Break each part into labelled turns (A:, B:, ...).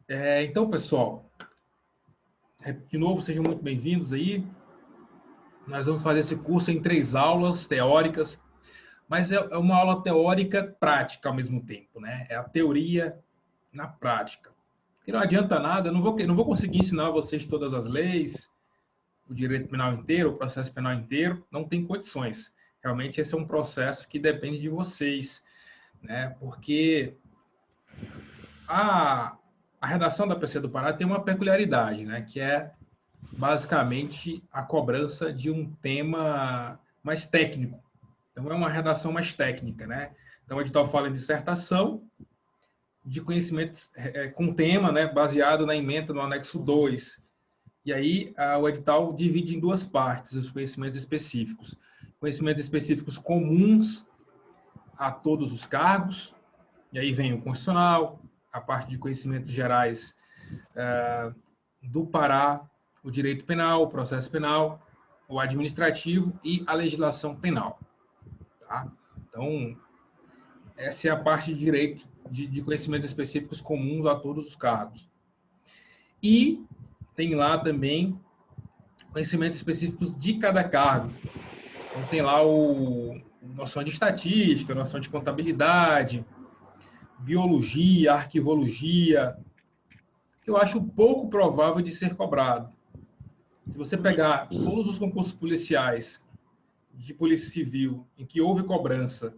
A: Então, pessoal, de novo, sejam muito bem-vindos aí. Nós vamos fazer esse curso em 3 aulas teóricas, mas é uma aula teórica prática ao mesmo tempo, né? É a teoria na prática. Porque não adianta nada, eu não vou conseguir ensinar a vocês todas as leis, o direito penal inteiro, o processo penal inteiro, não tem condições. Realmente esse é um processo que depende de vocês, né? Porque a, a redação da PC do Pará tem uma peculiaridade, né? Que é basicamente a cobrança de um tema mais técnico. Então, é uma redação mais técnica, né? Então, o edital fala em dissertação de conhecimentos com tema, né, baseado na ementa no anexo 2. E aí, o edital divide em 2 partes os conhecimentos específicos. Conhecimentos específicos comuns a todos os cargos, e aí vem o constitucional, a parte de conhecimentos gerais do Pará, o direito penal, o processo penal, o administrativo e a legislação penal. Tá? Então, essa é a parte de direito de conhecimentos específicos comuns a todos os cargos. E tem lá também conhecimentos específicos de cada cargo. Então, tem lá noção de estatística, noção de contabilidade, biologia, arquivologia, que eu acho pouco provável de ser cobrado. Se você pegar todos os concursos policiais de polícia civil em que houve cobrança,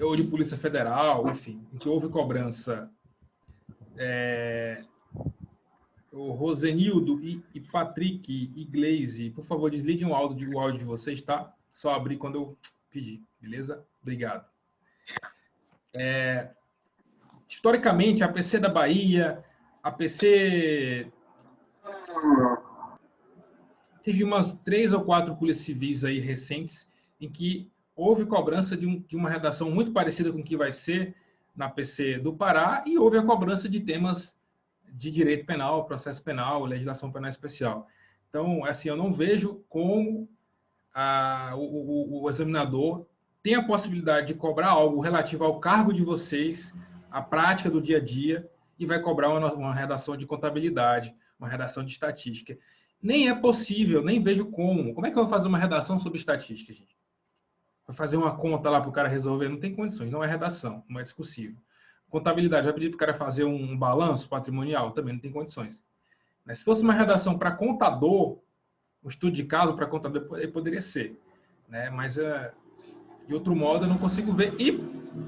A: ou de polícia federal, enfim, em que houve cobrança, o Rosenildo e Patrick e Glaze, por favor, desliguem o áudio de vocês, tá? Só abrir quando eu pedir, beleza? Obrigado. Historicamente, a PC da Bahia, a PC teve umas 3 ou 4 polícias civis aí recentes em que houve cobrança de uma redação muito parecida com o que vai ser na PC do Pará e houve a cobrança de temas de direito penal, processo penal, legislação penal especial. Então, assim, eu não vejo como o examinador tem a possibilidade de cobrar algo relativo ao cargo de vocês, à prática do dia a dia, e vai cobrar uma redação de contabilidade, uma redação de estatística. Nem é possível, nem vejo como. Como é que eu vou fazer uma redação sobre estatística, gente? Vai fazer uma conta lá para o cara resolver? Não tem condições, não é redação, não é discussível. Contabilidade, vai pedir para o cara fazer um balanço patrimonial? Também não tem condições. Mas se fosse uma redação para contador, um estudo de caso para contador, ele poderia ser. Né? Mas, de outro modo, eu não consigo ver. E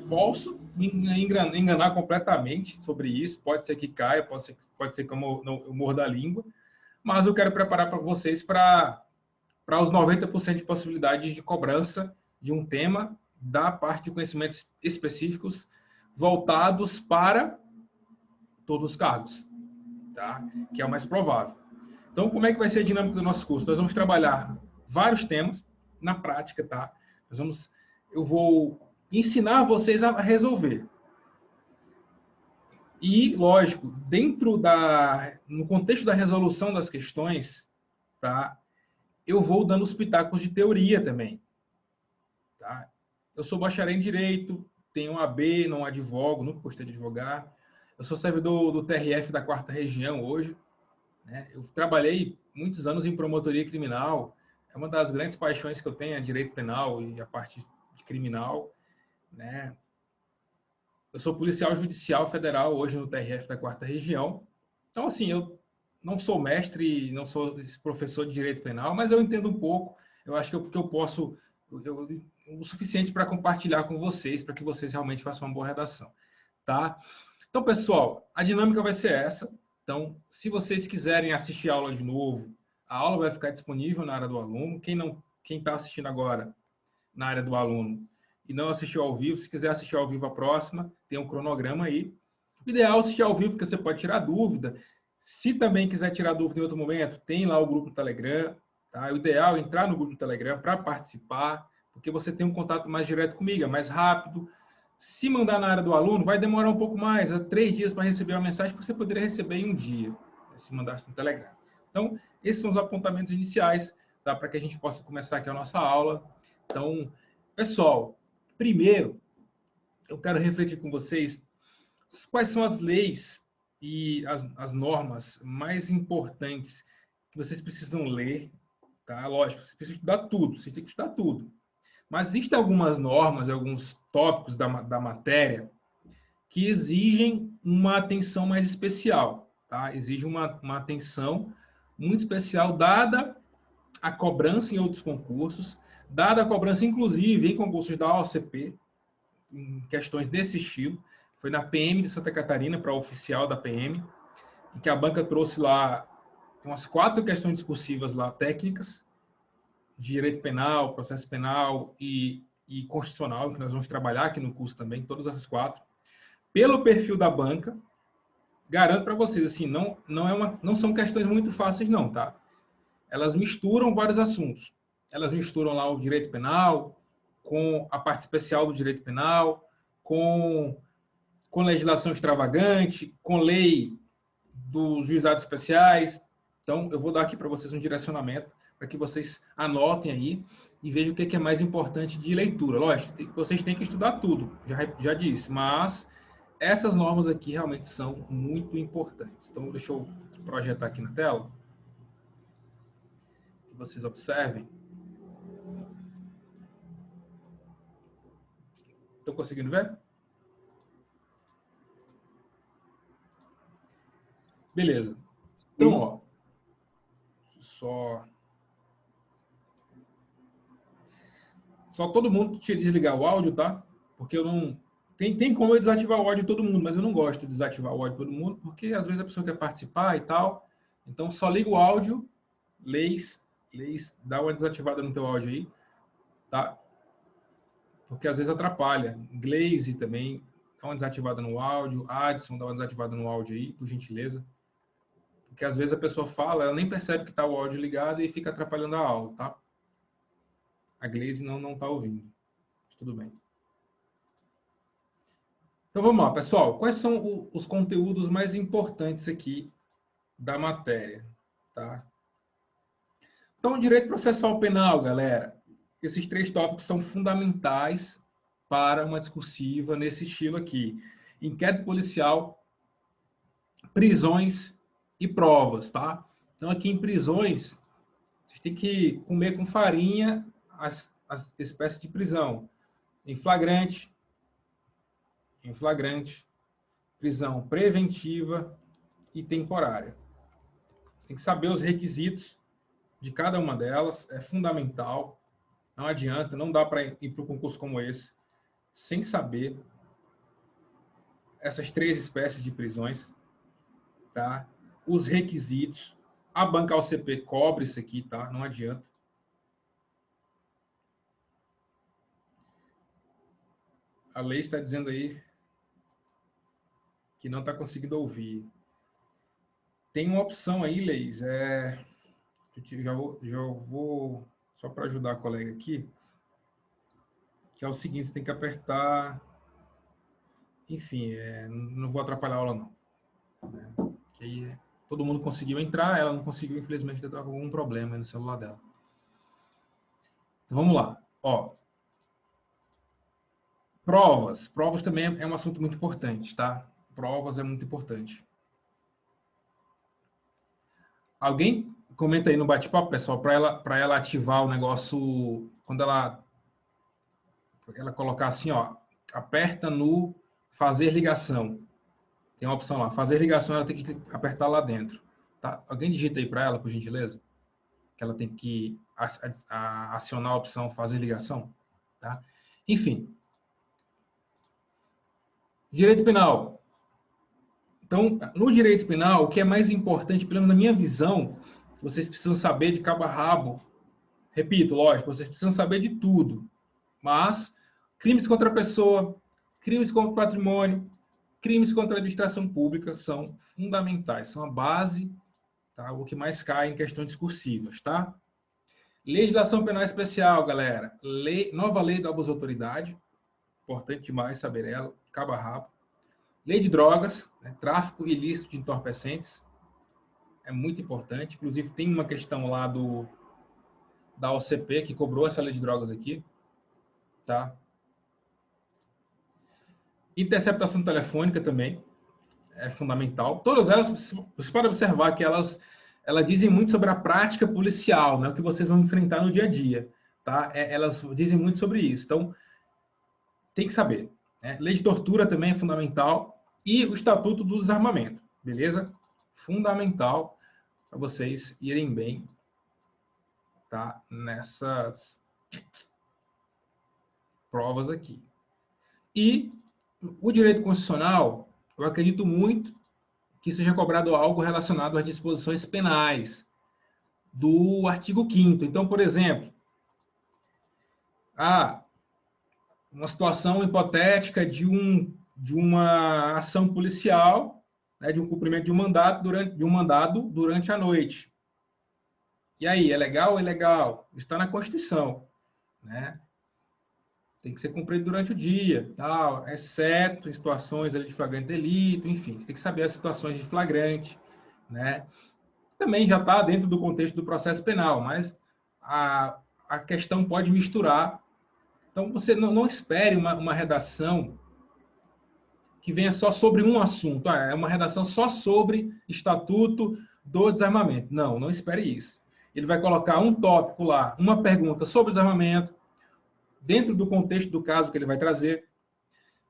A: posso me enganar completamente sobre isso. Pode ser que caia, pode ser que eu morda a língua. Mas eu quero preparar para vocês para os 90% de possibilidades de cobrança de um tema da parte de conhecimentos específicos voltados para todos os cargos, tá? Que é o mais provável. Então, como é que vai ser a dinâmica do nosso curso? Nós vamos trabalhar vários temas na prática, tá? Eu vou ensinar vocês a resolver. E, lógico, no contexto da resolução das questões, tá? Eu vou dando os pitacos de teoria também, tá? Eu sou bacharel em Direito, tenho um AB, não advogo, nunca gostei de advogar. Eu sou servidor do TRF da 4ª Região hoje, né? Eu trabalhei muitos anos em promotoria criminal, é uma das grandes paixões que eu tenho, é direito penal e a parte de criminal, né? Eu sou policial judicial federal hoje no TRF da 4ª Região. Então, assim, eu não sou mestre, não sou professor de direito penal, mas eu entendo um pouco. Eu acho que eu posso, o suficiente para compartilhar com vocês, para que vocês realmente façam uma boa redação, tá? Então, pessoal, a dinâmica vai ser essa. Então, se vocês quiserem assistir a aula de novo, a aula vai ficar disponível na área do aluno. Quem está assistindo agora na área do aluno e não assistiu ao vivo, se quiser assistir ao vivo a próxima, tem um cronograma aí. O ideal é assistir ao vivo, porque você pode tirar dúvida. Se também quiser tirar dúvida em outro momento, tem lá o grupo do Telegram. Tá? O ideal é entrar no grupo do Telegram para participar, porque você tem um contato mais direto comigo, é mais rápido. Se mandar na área do aluno, vai demorar um pouco mais, 3 dias para receber uma mensagem que você poderia receber em um dia, se mandasse no Telegram. Então, esses são os apontamentos iniciais, tá? Para que a gente possa começar aqui a nossa aula. Então, pessoal, primeiro, eu quero refletir com vocês quais são as leis e as normas mais importantes que vocês precisam ler, tá? Lógico, vocês precisam estudar tudo, vocês têm que estudar tudo. Mas existem algumas normas, alguns tópicos da matéria que exigem uma atenção mais especial, tá? Exige uma atenção muito especial, dada a cobrança em outros concursos, dada a cobrança, inclusive, em concursos da OCP, em questões desse estilo. Foi na PM de Santa Catarina, para a oficial da PM, em que a banca trouxe lá umas 4 questões discursivas lá, técnicas, de direito penal, processo penal e constitucional, que nós vamos trabalhar aqui no curso também, todas essas 4. Pelo perfil da banca, garanto para vocês, assim, não são questões muito fáceis não, tá? Elas misturam vários assuntos. Elas misturam lá o direito penal com a parte especial do direito penal, com legislação extravagante, com lei dos juizados especiais. Então, eu vou dar aqui para vocês um direcionamento para que vocês anotem aí e vejam o que é mais importante de leitura. Lógico, vocês têm que estudar tudo, já disse, mas essas normas aqui realmente são muito importantes. Então, deixa eu projetar aqui na tela, que vocês observem. Estão conseguindo ver? Beleza. Então, ó, só todo mundo desligar o áudio, tá? Porque eu não... Tem como eu desativar o áudio de todo mundo, mas eu não gosto de desativar o áudio de todo mundo, porque às vezes a pessoa quer participar e tal. Então, só liga o áudio, Leis, dá uma desativada no teu áudio aí, tá? Porque às vezes atrapalha. Glaze também, dá uma desativada no áudio. Adson, dá uma desativada no áudio aí, por gentileza. Porque às vezes a pessoa fala, ela nem percebe que está o áudio ligado e fica atrapalhando a aula, tá? A Glaze não está ouvindo. Tudo bem. Então vamos lá, pessoal. Quais são os conteúdos mais importantes aqui da matéria? Tá? Então, direito processual penal, galera. Esses 3 tópicos são fundamentais para uma discursiva nesse estilo aqui. Inquérito policial, prisões e provas, tá? Então, aqui em prisões, vocês têm que comer com farinha as espécies de prisão. Em flagrante, prisão preventiva e temporária. Tem que saber os requisitos de cada uma delas, é fundamental. Não adianta, não dá para ir para um concurso como esse sem saber essas 3 espécies de prisões, tá? Os requisitos. A banca OCP cobre isso aqui, tá? Não adianta. A lei está dizendo aí que não está conseguindo ouvir. Tem uma opção aí, Leis, já vou só para ajudar a colega aqui, que é o seguinte, você tem que apertar, enfim, não vou atrapalhar a aula não. Né? Que aí, todo mundo conseguiu entrar, ela não conseguiu, infelizmente, estar com algum problema no celular dela. Então, vamos lá. Ó, provas também é um assunto muito importante, tá? Provas é muito importante. Alguém comenta aí no bate-papo, pessoal, para ela ativar o negócio, quando ela colocar assim, ó, aperta no fazer ligação. Tem uma opção lá, fazer ligação, ela tem que apertar lá dentro. Tá? Alguém digita aí para ela, por gentileza? Que ela tem que acionar a opção fazer ligação. Tá? Enfim. Direito penal. Então, no direito penal, o que é mais importante, pelo menos na minha visão, vocês precisam saber de cabo a rabo. Repito, lógico, vocês precisam saber de tudo. Mas crimes contra a pessoa, crimes contra o patrimônio, crimes contra a administração pública são fundamentais, são a base, tá? O que mais cai em questões discursivas, tá? Legislação penal especial, galera. Nova lei da abuso de autoridade, importante demais saber ela, cabo a rabo. Lei de drogas, né? Tráfico ilícito de entorpecentes, é muito importante. Inclusive, tem uma questão lá da OCP que cobrou essa lei de drogas aqui, tá? Interceptação telefônica também. é fundamental. Todas elas, você pode observar que elas dizem muito sobre a prática policial, né, o que vocês vão enfrentar no dia a dia. Tá? Elas dizem muito sobre isso. Então, tem que saber. Né? Lei de tortura também é fundamental. E o Estatuto do Desarmamento. Beleza? Fundamental para vocês irem bem, tá? Nessas provas aqui. E o direito constitucional, eu acredito muito que seja cobrado algo relacionado às disposições penais do artigo 5º. Então, por exemplo, uma situação hipotética de uma ação policial, né, de um cumprimento de um mandado durante a noite. E aí, é legal ou ilegal? Está na Constituição, né? Tem que ser cumprido durante o dia, tal, exceto em situações ali de flagrante delito, enfim, você tem que saber as situações de flagrante, né? Também já está dentro do contexto do processo penal, mas a questão pode misturar. Então, você não espere uma redação que venha só sobre um assunto. É uma redação só sobre Estatuto do Desarmamento. Não espere isso. Ele vai colocar um tópico lá, uma pergunta sobre desarmamento, dentro do contexto do caso que ele vai trazer.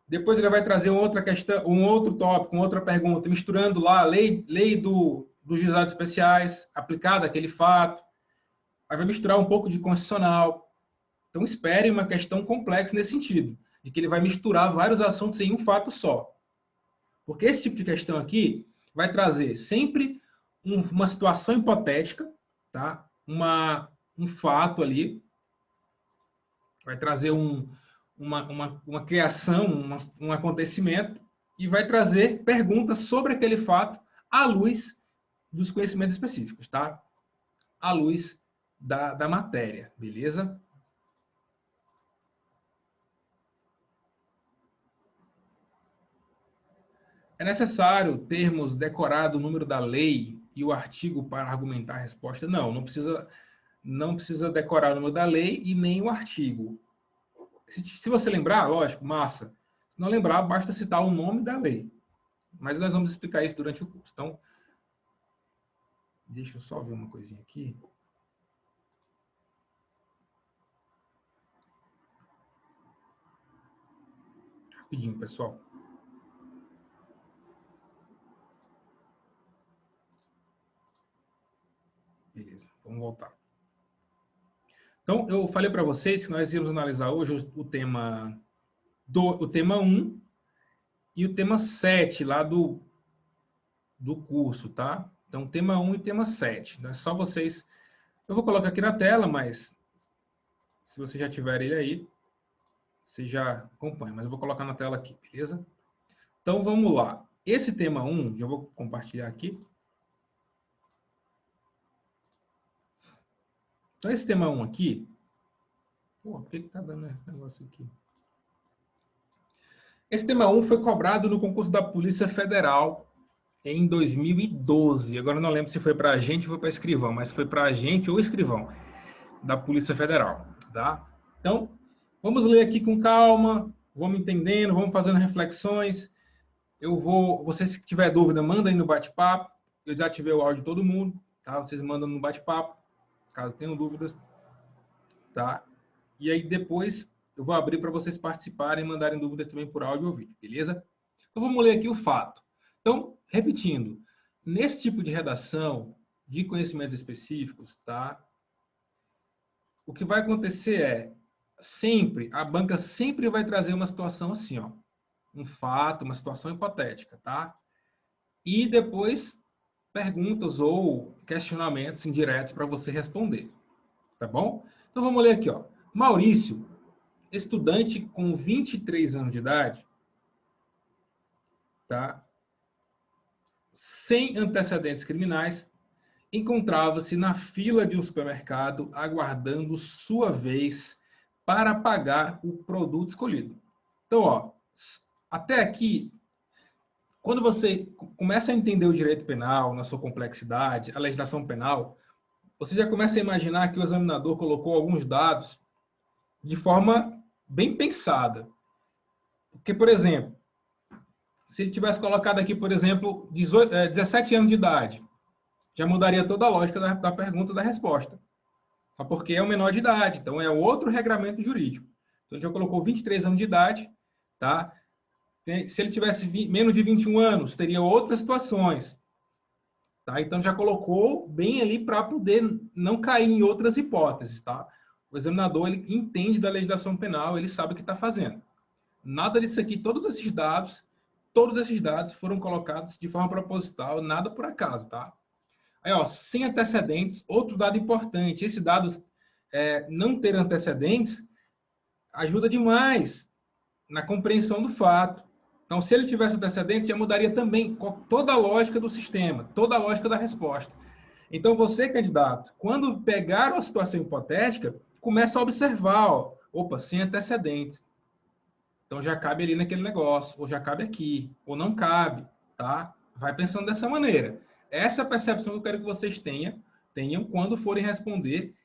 A: Depois ele vai trazer outra questão, um outro tópico, uma outra pergunta, misturando lá a lei dos juizados especiais, aplicada àquele fato. Aí vai misturar um pouco de constitucional. Então, espere uma questão complexa nesse sentido, de que ele vai misturar vários assuntos em um fato só. Porque esse tipo de questão aqui vai trazer sempre uma situação hipotética, tá? Um fato ali, vai trazer uma criação, um acontecimento, e vai trazer perguntas sobre aquele fato à luz dos conhecimentos específicos, tá? À luz da matéria, beleza? É necessário termos decorado o número da lei e o artigo para argumentar a resposta? Não precisa decorar o número da lei e nem o artigo. Se você lembrar, lógico, massa. Se não lembrar, basta citar o nome da lei. Mas nós vamos explicar isso durante o curso. Então, deixa eu só ver uma coisinha aqui. Rapidinho, pessoal. Beleza, vamos voltar. Então, eu falei para vocês que nós íamos analisar hoje o tema 1 e o tema 7 lá do curso, tá? Então, tema 1 e tema 7. É só vocês... Eu vou colocar aqui na tela, mas se você já tiver ele aí, você já acompanha. Mas eu vou colocar na tela aqui, beleza? Então, vamos lá. Esse tema 1, já vou compartilhar aqui. Então, esse tema 1 aqui... Pô, por que tá dando esse negócio aqui? Esse tema 1 foi cobrado no concurso da Polícia Federal em 2012. Agora não lembro se foi para agente ou foi para escrivão, mas foi para agente ou escrivão da Polícia Federal, tá? Então, vamos ler aqui com calma, vamos entendendo, vamos fazendo reflexões. Vocês que tiver dúvida, manda aí no bate-papo. Eu já ativei o áudio de todo mundo, tá? Vocês mandam no bate-papo, caso tenham dúvidas, tá? E aí depois eu vou abrir para vocês participarem e mandarem dúvidas também por áudio ou vídeo, beleza? Então vamos ler aqui o fato. Então, repetindo, nesse tipo de redação de conhecimentos específicos, tá? O que vai acontecer é, a banca sempre vai trazer uma situação assim, ó. Um fato, uma situação hipotética, tá? E depois perguntas ou questionamentos indiretos para você responder, tá bom? Então vamos ler aqui, ó. Maurício, estudante com 23 anos de idade, tá? Sem antecedentes criminais, encontrava-se na fila de um supermercado aguardando sua vez para pagar o produto escolhido. Então, ó, até aqui, quando você começa a entender o direito penal na sua complexidade, a legislação penal, você já começa a imaginar que o examinador colocou alguns dados de forma bem pensada. Porque, por exemplo, Se ele tivesse colocado aqui, por exemplo, 17 anos de idade, já mudaria toda a lógica da pergunta e da resposta. Porque é o menor de idade, então é outro regramento jurídico. Então, já colocou 23 anos de idade, tá? Se ele tivesse menos de 21 anos, teria outras situações. Tá? Então, já colocou bem ali para poder não cair em outras hipóteses. Tá? O examinador ele entende da legislação penal, ele sabe o que está fazendo. Nada disso aqui, todos esses dados foram colocados de forma proposital, nada por acaso. Tá? Aí, ó, sem antecedentes, outro dado importante. Esse dado não ter antecedentes ajuda demais na compreensão do fato. Então, se ele tivesse antecedentes, já mudaria também toda a lógica do sistema, toda a lógica da resposta. Então, você, candidato, quando pegar uma situação hipotética, começa a observar, ó, opa, sem antecedentes. Então, já cabe ali naquele negócio, ou já cabe aqui, ou não cabe, tá? Vai pensando dessa maneira. Essa é a percepção que eu quero que vocês tenham quando forem responder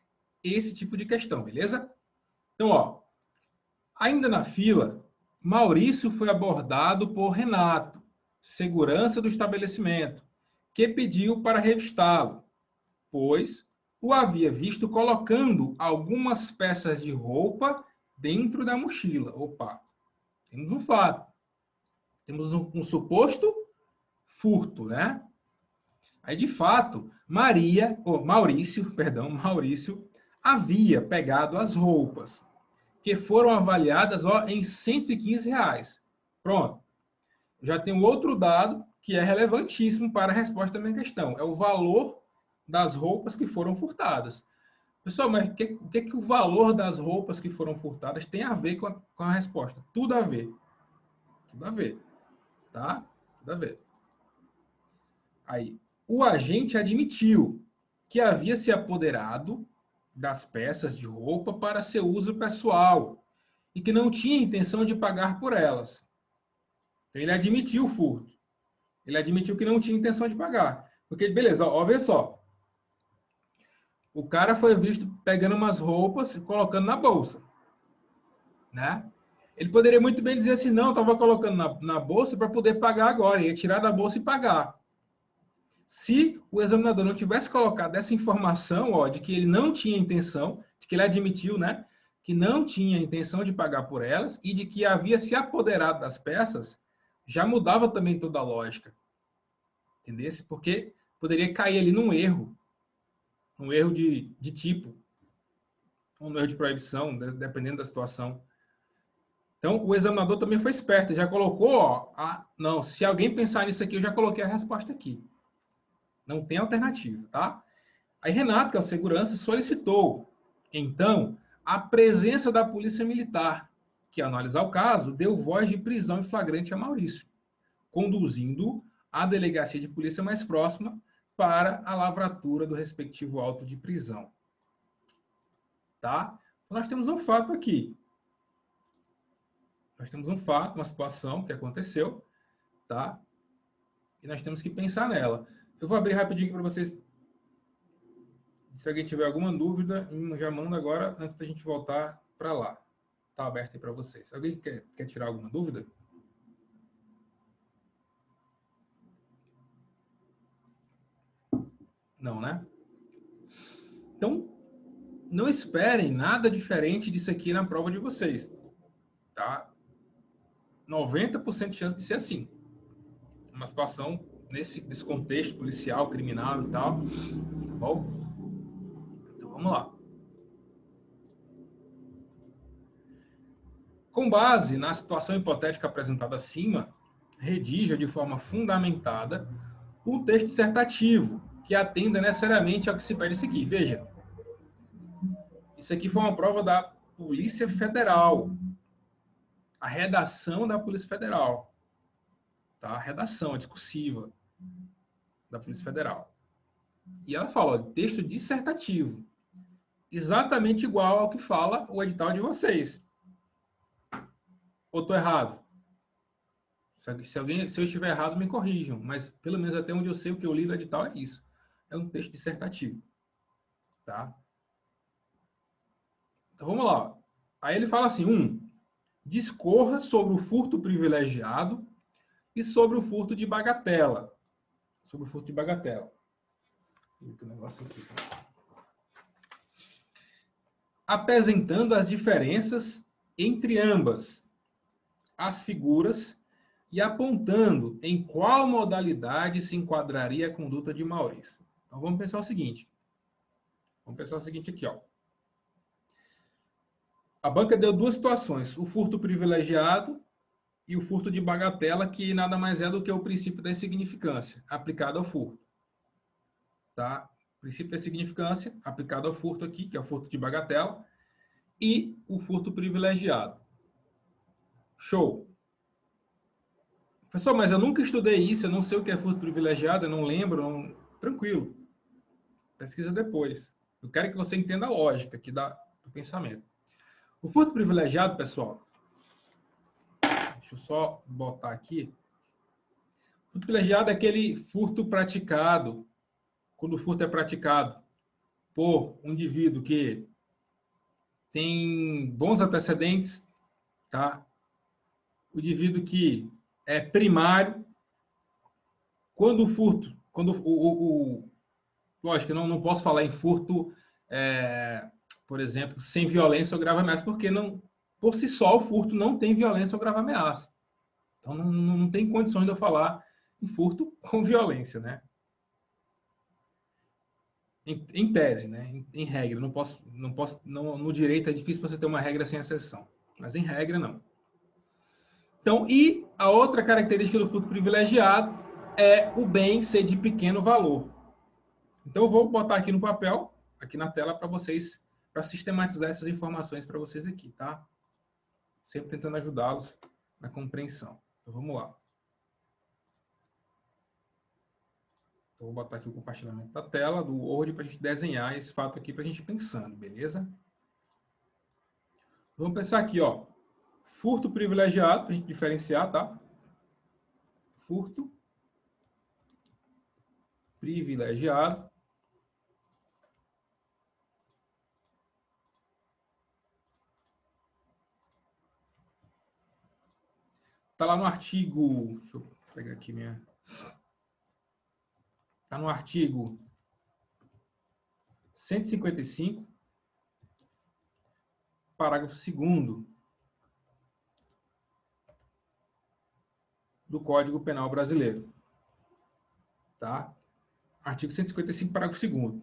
A: esse tipo de questão, beleza? Então, ó, ainda na fila, Maurício foi abordado por Renato, segurança do estabelecimento, que pediu para revistá-lo, pois o havia visto colocando algumas peças de roupa dentro da mochila. Opa, temos um fato. Temos um suposto furto, né? Aí, de fato, Maurício havia pegado as roupas, que foram avaliadas em R$ 115. Pronto. Já tem outro dado que é relevantíssimo para a resposta da minha questão. É o valor das roupas que foram furtadas. Pessoal, mas o que o valor das roupas que foram furtadas tem a ver com a resposta? Tudo a ver. Tudo a ver. Tá? Tudo a ver. Aí, o agente admitiu que havia se apoderado das peças de roupa para seu uso pessoal e que não tinha intenção de pagar por elas. Então, ele admitiu o furto. Ele admitiu que não tinha intenção de pagar. Porque, beleza, ó, vê só. O cara foi visto pegando umas roupas e colocando na bolsa. Né? Ele poderia muito bem dizer assim, não, estava colocando na bolsa para poder pagar agora. Ia tirar da bolsa e pagar. Se o examinador não tivesse colocado essa informação, ó, de que ele não tinha intenção, de que ele admitiu, né, que não tinha intenção de pagar por elas e de que havia se apoderado das peças, já mudava também toda a lógica. Entendesse? Porque poderia cair ali num erro de tipo, ou um erro de proibição, dependendo da situação. Então, o examinador também foi esperto, já colocou, ó, não, se alguém pensar nisso aqui, eu já coloquei a resposta aqui. Não tem alternativa, tá? Aí Renato, que é o segurança, solicitou, então, a presença da Polícia Militar, que, ao analisar o caso, deu voz de prisão em flagrante a Maurício, conduzindo à delegacia de polícia mais próxima para a lavratura do respectivo auto de prisão. Tá? Então, nós temos um fato aqui. Nós temos um fato, uma situação que aconteceu, tá? E nós temos que pensar nela. Eu vou abrir rapidinho para vocês. Se alguém tiver alguma dúvida, já manda agora, antes da gente voltar para lá. Está aberto aí para vocês. Alguém quer tirar alguma dúvida? Não, né? Então, não esperem nada diferente disso aqui na prova de vocês. Tá? 90% de chance de ser assim. Uma situação nesse contexto policial, criminal e tal. Tá bom? Então, vamos lá. Com base na situação hipotética apresentada acima, redija de forma fundamentada um texto dissertativo que atenda necessariamente ao que se pede isso aqui. Veja, isso aqui foi uma prova da Polícia Federal. A redação da Polícia Federal. Tá? A redação, a discursiva da Polícia Federal. E ela fala, ó, texto dissertativo. Exatamente igual ao que fala o edital de vocês. Ou estou errado? Se eu estiver errado, me corrijam. Mas, pelo menos até onde eu sei, o que eu li no edital é isso. É um texto dissertativo. Tá? Então, vamos lá. Aí ele fala assim, discorra sobre o furto privilegiado e sobre o furto de bagatela. Sobre o furto de bagatela. Deixa eu ver o negócio aqui. Apresentando as diferenças entre ambas as figuras e apontando em qual modalidade se enquadraria a conduta de Maurício. Então vamos pensar o seguinte. Vamos pensar o seguinte aqui, ó. A banca deu duas situações, o furto privilegiado e o furto de bagatela, que nada mais é do que o princípio da insignificância aplicado ao furto. Tá? O princípio da insignificância aplicado ao furto aqui, que é o furto de bagatela, e o furto privilegiado. Show! Pessoal, mas eu nunca estudei isso, eu não sei o que é furto privilegiado, eu não lembro, não... Tranquilo. Pesquisa depois. Eu quero que você entenda a lógica aqui do pensamento. O furto privilegiado, pessoal, deixa eu só botar aqui. O furto privilegiado é aquele furto praticado, quando o furto é praticado por um indivíduo que tem bons antecedentes, tá? O indivíduo que é primário, quando o furto, lógico, eu não posso falar em furto, por exemplo, sem violência ou grave ameaça, porque não, por si só o furto não tem violência ou grave ameaça. Então não tem condições de eu falar em furto com violência, né? Em tese, né? Em regra, no direito é difícil você ter uma regra sem exceção, mas em regra não. Então, e a outra característica do furto privilegiado é o bem ser de pequeno valor. Então, eu vou botar aqui no papel, aqui na tela, para vocês, para sistematizar essas informações para vocês aqui, tá? Sempre tentando ajudá-los na compreensão. Então, vamos lá. Então, vou botar aqui o compartilhamento da tela, do Word, para a gente desenhar esse fato aqui, para a gente ir pensando, beleza? Vamos pensar aqui, ó. Furto privilegiado, para a gente diferenciar, tá? Furto privilegiado. Está lá no artigo... Deixa eu pegar aqui minha... Está no artigo 155, parágrafo 2º do Código Penal Brasileiro. Tá? Artigo 155, parágrafo 2º.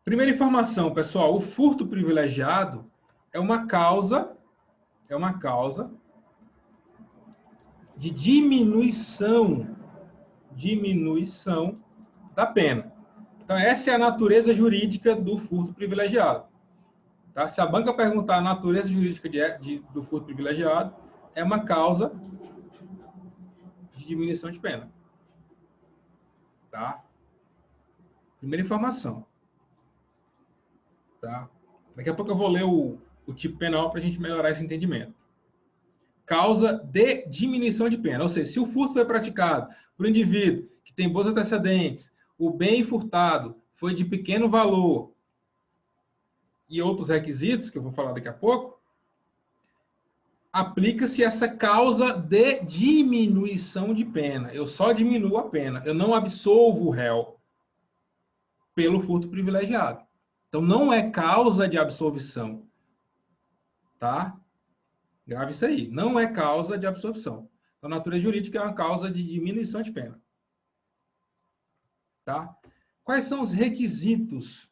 A: Primeira informação, pessoal, o furto privilegiado é uma causa de diminuição da pena. Então, essa é a natureza jurídica do furto privilegiado. Tá? Se a banca perguntar a natureza jurídica do furto privilegiado, é uma causa de diminuição de pena. Tá? Primeira informação. Tá? Daqui a pouco eu vou ler o tipo penal para a gente melhorar esse entendimento. Causa de diminuição de pena. Ou seja, se o furto foi praticado por um indivíduo que tem bons antecedentes, o bem furtado foi de pequeno valor e outros requisitos, que eu vou falar daqui a pouco, aplica-se essa causa de diminuição de pena. Eu só diminuo a pena. Eu não absolvo o réu pelo furto privilegiado. Então, não é causa de absolvição. Tá? Grave isso aí. Não é causa de absolvição. Então, a natureza jurídica é uma causa de diminuição de pena. Tá? Quais são os requisitos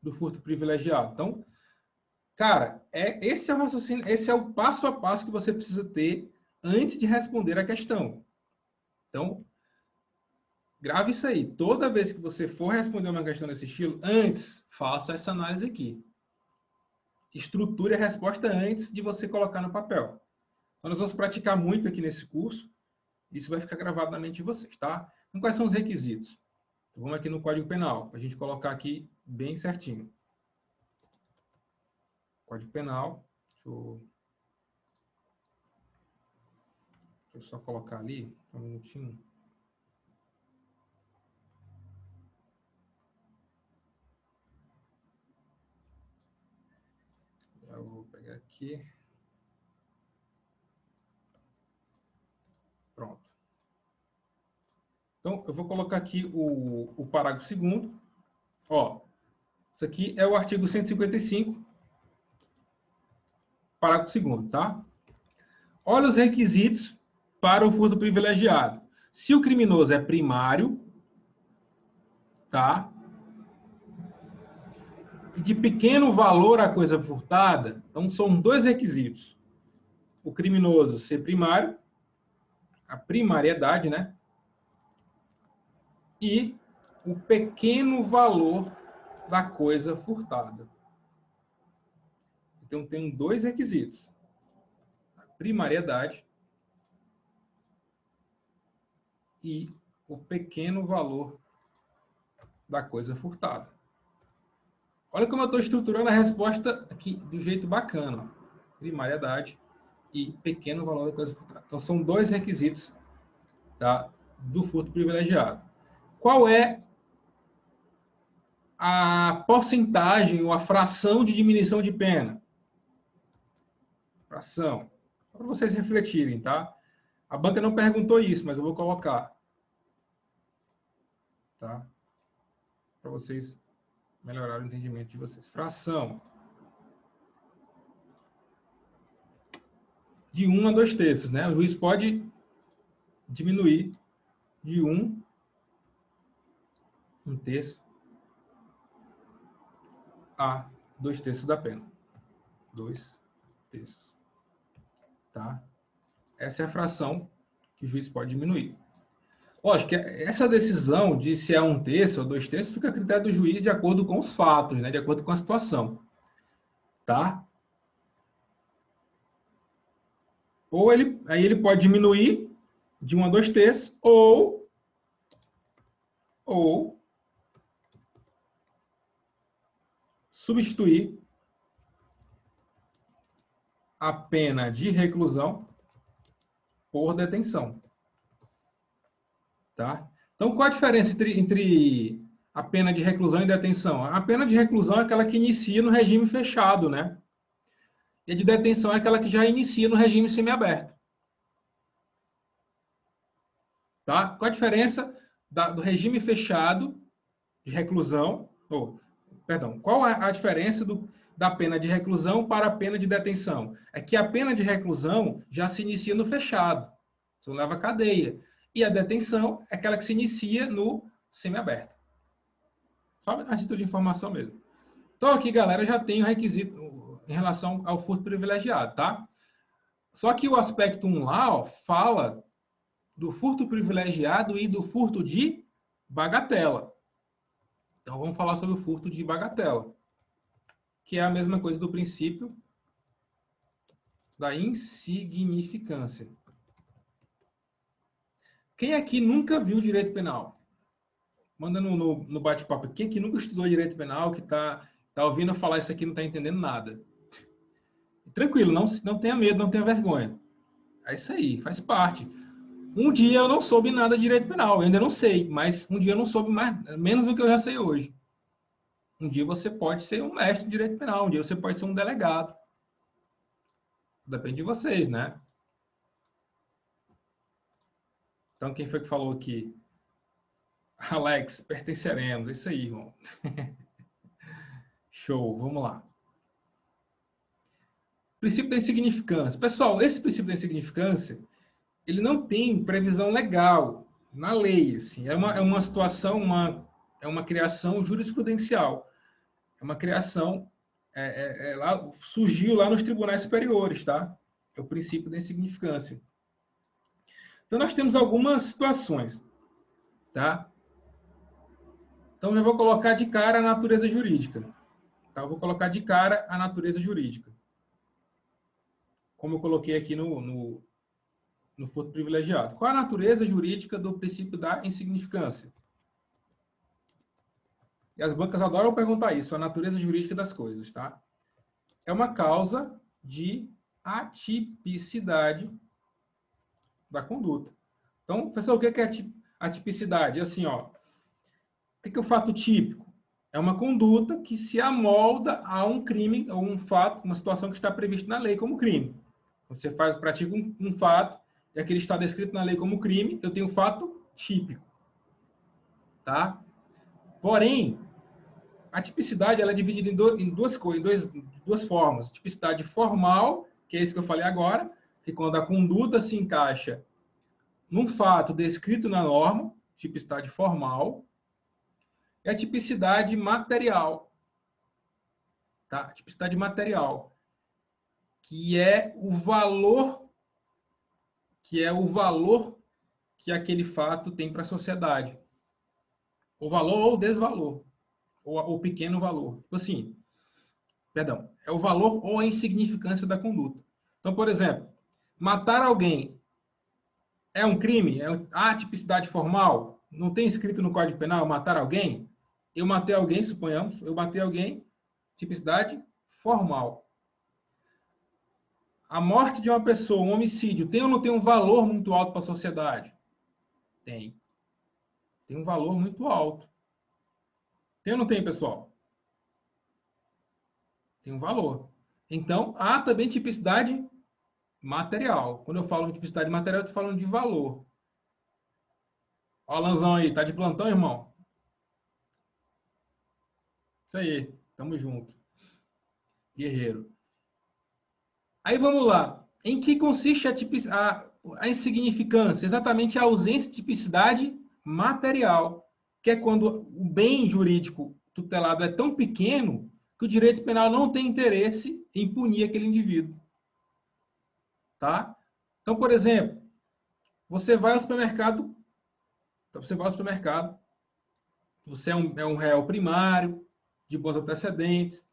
A: do furto privilegiado? Então, cara, esse é o raciocínio, esse é o passo a passo que você precisa ter antes de responder a questão. Então, grave isso aí. Toda vez que você for responder uma questão desse estilo, antes, faça essa análise aqui. Estruture a resposta antes de você colocar no papel. Então, nós vamos praticar muito aqui nesse curso. Isso vai ficar gravado na mente de vocês, tá? Então, quais são os requisitos? Então, vamos aqui no Código Penal, para a gente colocar aqui bem certinho. Código Penal. Deixa eu só colocar ali, um minutinho. Eu vou pegar aqui. Então, eu vou colocar aqui o parágrafo 2º. Ó, isso aqui é o artigo 155, parágrafo 2º, tá? Olha os requisitos para o furto privilegiado. Se o criminoso é primário, tá? E de pequeno valor a coisa furtada, então são 2 requisitos. O criminoso ser primário, a primariedade, né? E o pequeno valor da coisa furtada. Então, tem 2 requisitos. A primariedade e o pequeno valor da coisa furtada. Olha como eu estou estruturando a resposta aqui de um jeito bacana. Primariedade e pequeno valor da coisa furtada. Então, são 2 requisitos, tá, do furto privilegiado. Qual é a porcentagem ou a fração de diminuição de pena? Fração. Para vocês refletirem, tá? A banca não perguntou isso, mas eu vou colocar. Tá? Para vocês melhorarem o entendimento de vocês. Fração. De 1 a 2 terços, né? O juiz pode diminuir de 1 terço a 2 terços da pena. 2 terços. Tá? Essa é a fração que o juiz pode diminuir. Lógico que essa decisão de se é 1 terço ou 2 terços fica a critério do juiz de acordo com os fatos, né? De acordo com a situação. Tá? Ou aí ele pode diminuir de 1 a 2 terços ou substituir a pena de reclusão por detenção. Tá? Então, qual a diferença entre a pena de reclusão e detenção? A pena de reclusão é aquela que inicia no regime fechado, né? E a de detenção é aquela que já inicia no regime semiaberto. Tá? Qual a diferença do regime fechado de reclusão? Qual a diferença da pena de reclusão para a pena de detenção? É que a pena de reclusão já se inicia no fechado. Você leva a cadeia. E a detenção é aquela que se inicia no semiaberto. Só a título de informação mesmo. Então, aqui, galera, já tem o requisito em relação ao furto privilegiado, tá? Só que o aspecto 1 lá, ó, fala do furto privilegiado e do furto de bagatela. Então, vamos falar sobre o furto de bagatela, que é a mesma coisa do princípio da insignificância. Quem aqui nunca viu direito penal? Manda no bate-papo. Quem aqui nunca estudou direito penal, que tá ouvindo eu falar isso aqui, não está entendendo nada. Tranquilo, não tenha medo, não tenha vergonha. É isso aí, faz parte. Um dia eu não soube nada de direito penal, eu ainda não sei, mas um dia eu não soube menos do que eu já sei hoje. Um dia você pode ser um mestre de direito penal, um dia você pode ser um delegado. Depende de vocês, né? Então, quem foi que falou aqui? Alex, pertenceremos. Isso aí, irmão. Show, vamos lá. Princípio da insignificância. Pessoal, esse princípio da insignificância, ele não tem previsão legal na lei. Assim. É uma situação, é uma criação jurisprudencial. É uma criação, surgiu lá nos tribunais superiores, tá? É o princípio da insignificância. Então, nós temos algumas situações, tá? Então, eu vou colocar de cara a natureza jurídica. Tá? Eu vou colocar de cara a natureza jurídica. Como eu coloquei aqui no furto privilegiado. Qual a natureza jurídica do princípio da insignificância? E as bancas adoram perguntar isso, a natureza jurídica das coisas, tá? É uma causa de atipicidade da conduta. Então, professor, o que é atipicidade? Assim, ó, o que é o fato típico? É uma conduta que se amolda a um crime ou um fato, uma situação que está prevista na lei como crime. Você pratica um fato e aquele está descrito na lei como crime, eu tenho um fato típico. tá? Porém, a tipicidade ela é dividida em duas coisas, duas formas. Tipicidade formal, que é isso que eu falei agora, que quando a conduta se encaixa num fato descrito na norma, tipicidade formal, e a tipicidade material, tá? A tipicidade material, que é o valor que aquele fato tem para a sociedade. O valor ou o desvalor, ou o pequeno valor. Tipo assim, perdão, é o valor ou a insignificância da conduta. Então, por exemplo, matar alguém é um crime? Há tipicidade formal? Não tem escrito no Código Penal matar alguém? Eu matei alguém, suponhamos, eu matei alguém, tipicidade formal. A morte de uma pessoa, um homicídio, tem ou não tem um valor muito alto para a sociedade? Tem. Tem um valor muito alto. Tem ou não tem, pessoal? Tem um valor. Então, há também tipicidade material. Quando eu falo de tipicidade material, eu estou falando de valor. Ó, Alanzão aí, tá de plantão, irmão? Isso aí, tamo junto. Guerreiro. Aí vamos lá. Em que consiste a insignificância? Exatamente a ausência de tipicidade material, que é quando o bem jurídico tutelado é tão pequeno que o direito penal não tem interesse em punir aquele indivíduo. Tá? Então, por exemplo, você vai ao supermercado, você é um réu primário, de bons antecedentes,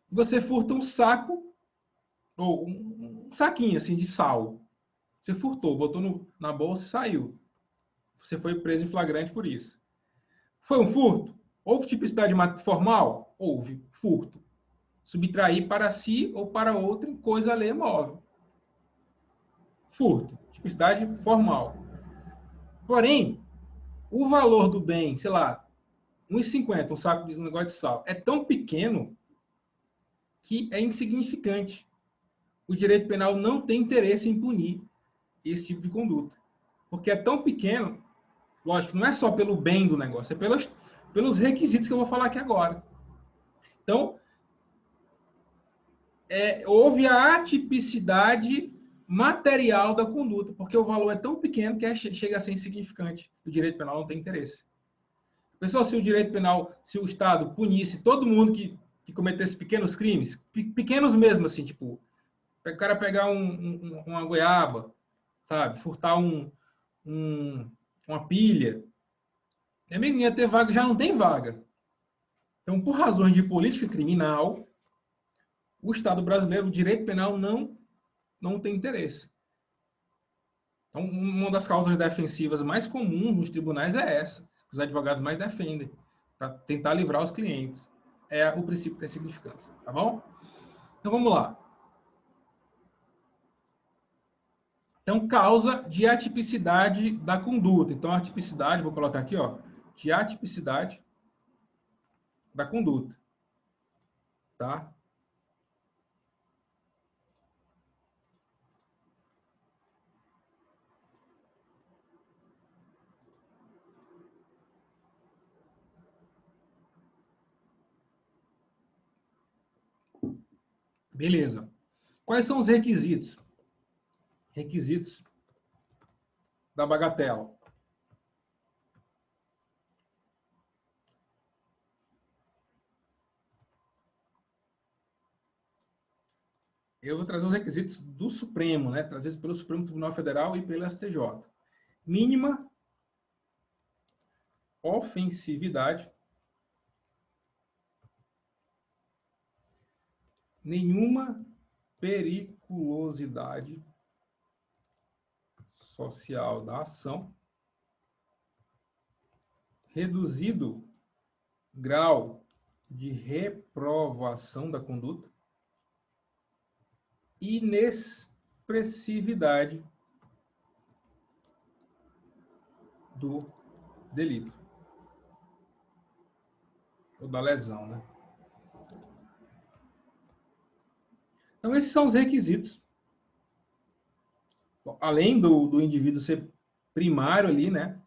A: você furta um saco, ou um saquinho assim de sal. Você furtou, botou na bolsa e saiu. Você foi preso em flagrante por isso. Foi um furto? Houve tipicidade formal? Houve. Furto. Subtrair para si ou para outra coisa alheia móvel. Furto. Tipicidade formal. Porém, o valor do bem, sei lá, 1,50, um negócio de sal, é tão pequeno que é insignificante. O direito penal não tem interesse em punir esse tipo de conduta. Porque é tão pequeno, lógico, não é só pelo bem do negócio, é pelos requisitos que eu vou falar aqui agora. Então, houve a atipicidade material da conduta, porque o valor é tão pequeno que chega a ser insignificante. O direito penal não tem interesse. Pessoal, se o direito penal, se o Estado punisse todo mundo que cometesse pequenos crimes, pequenos mesmo, assim, tipo, o cara pegar uma goiaba, sabe, furtar uma pilha, nem ia ter vaga, já não tem vaga. Então, por razões de política criminal, o Estado brasileiro, o direito penal não tem interesse. Então, uma das causas defensivas mais comuns nos tribunais é essa, que os advogados mais defendem, para tentar livrar os clientes. É o princípio da insignificância, tá bom? Então, vamos lá. Então, causa de atipicidade da conduta. Então, a atipicidade, vou colocar aqui, ó, de atipicidade da conduta, tá? Beleza. Quais são os requisitos? Requisitos da bagatela. Eu vou trazer os requisitos do Supremo, né? Trazidos pelo Supremo Tribunal Federal e pelo STJ. Mínima ofensividade, nenhuma periculosidade social da ação, reduzido grau de reprovação da conduta, inexpressividade do delito ou da lesão, né? Então, esses são os requisitos. Além do indivíduo ser primário ali, né?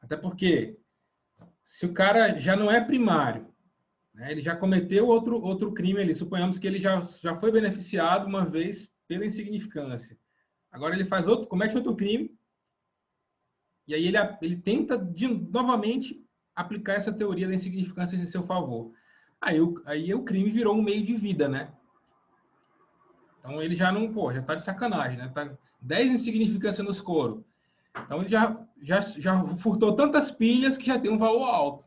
A: Até porque, se o cara já não é primário, né, ele já cometeu outro crime ali, suponhamos que ele já foi beneficiado uma vez pela insignificância. Agora ele comete outro crime, e aí ele tenta novamente aplicar essa teoria da insignificância em seu favor. Aí o crime virou um meio de vida, né? Então ele já não, já tá de sacanagem, né? Tá 10 insignificância nos coros. Então ele já furtou tantas pilhas que já tem um valor alto.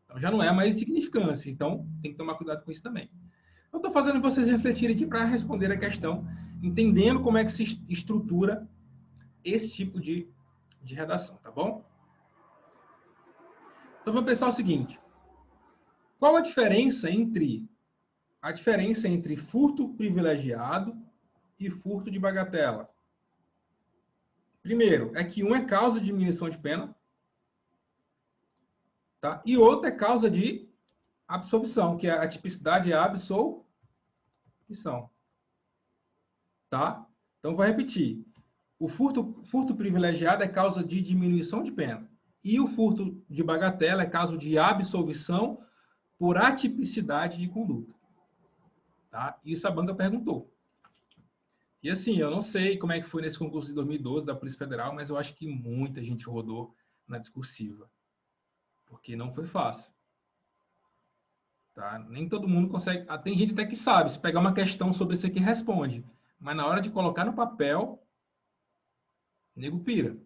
A: Então já não é mais insignificância. Então tem que tomar cuidado com isso também. Eu estou fazendo vocês refletirem aqui para responder a questão, entendendo como é que se estrutura esse tipo de redação, tá bom? Então vamos pensar o seguinte: qual a diferença entre furto privilegiado e furto de bagatela? Primeiro, é que um é causa de diminuição de pena, tá? E outro é causa de absolvição, que é a tipicidade é a absolvição, tá? Então vou repetir. O furto privilegiado é causa de diminuição de pena. E o furto de bagatela é caso de absolvição por atipicidade de conduta. Tá? Isso a banca perguntou. E assim, eu não sei como é que foi nesse concurso de 2012 da Polícia Federal, mas eu acho que muita gente rodou na discursiva. Porque não foi fácil. Tá? Nem todo mundo consegue. Tem gente até que sabe, se pegar uma questão sobre isso aqui, responde. Mas na hora de colocar no papel, nego pira.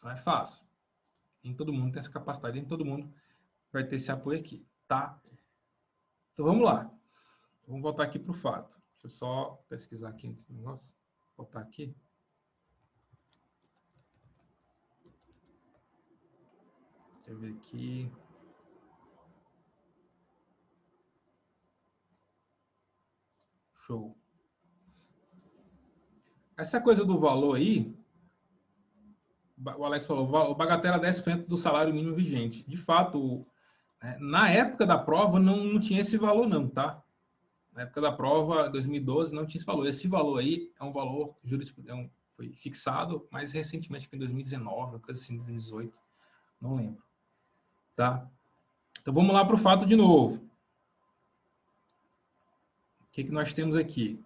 A: Não é fácil. Nem todo mundo tem essa capacidade, nem todo mundo vai ter esse apoio aqui, tá? Então vamos lá. Vamos voltar aqui para o fato. Deixa eu só pesquisar aqui esse negócio. Vou botar aqui. Deixa eu ver aqui. Show. Essa coisa do valor aí, o Alex falou, o bagatela 10% do salário mínimo vigente. De fato, na época da prova não tinha esse valor não, tá? Na época da prova, 2012, não tinha esse valor. Esse valor aí é um valor foi fixado mais recentemente, em 2019, coisa assim, 2018, não lembro. Tá? Então vamos lá para o fato de novo. O que nós temos aqui?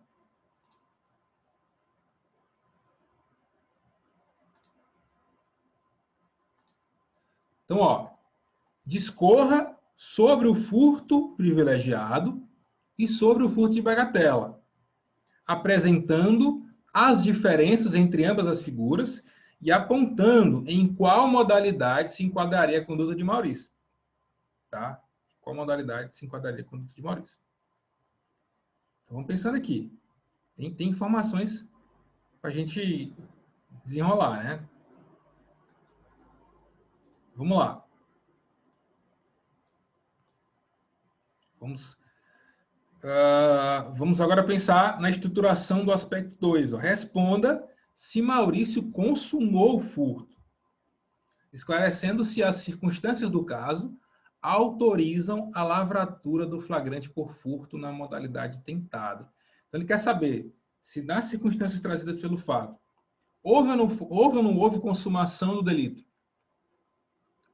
A: Então, ó, discorra sobre o furto privilegiado e sobre o furto de bagatela, apresentando as diferenças entre ambas as figuras e apontando em qual modalidade se enquadraria a conduta de Maurício. Tá? Qual modalidade se enquadraria a conduta de Maurício? Então, vamos pensando aqui. Tem informações para a gente desenrolar, né? Vamos lá. Vamos agora pensar na estruturação do aspecto 2. Responda se Maurício consumou o furto, esclarecendo se as circunstâncias do caso autorizam a lavratura do flagrante por furto na modalidade tentada. Então, ele quer saber se, nas circunstâncias trazidas pelo fato, houve ou não houve consumação do delito.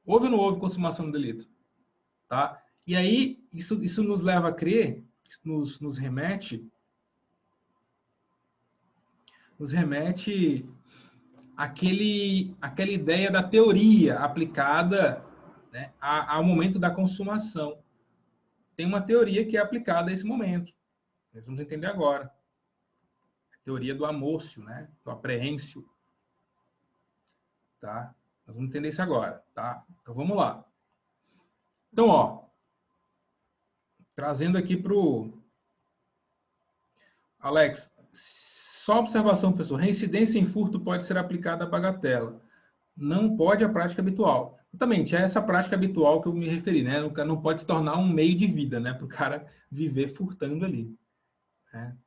A: Houve ou não houve consumação do delito? Tá? E aí, isso nos leva a crer, nos remete àquela ideia da teoria aplicada, né, ao momento da consumação. Tem uma teoria que é aplicada a esse momento. Nós vamos entender agora. A teoria do amorcio, né? Do apreêncio. Tá? Nós vamos entender isso agora. Tá? Então, vamos lá. Então, ó, trazendo aqui para o Alex, só observação, professor. Reincidência em furto pode ser aplicada à bagatela. Não pode a prática habitual. Exatamente, é essa prática habitual que eu me referi, né? Não pode se tornar um meio de vida, né? Para o cara viver furtando ali. Né?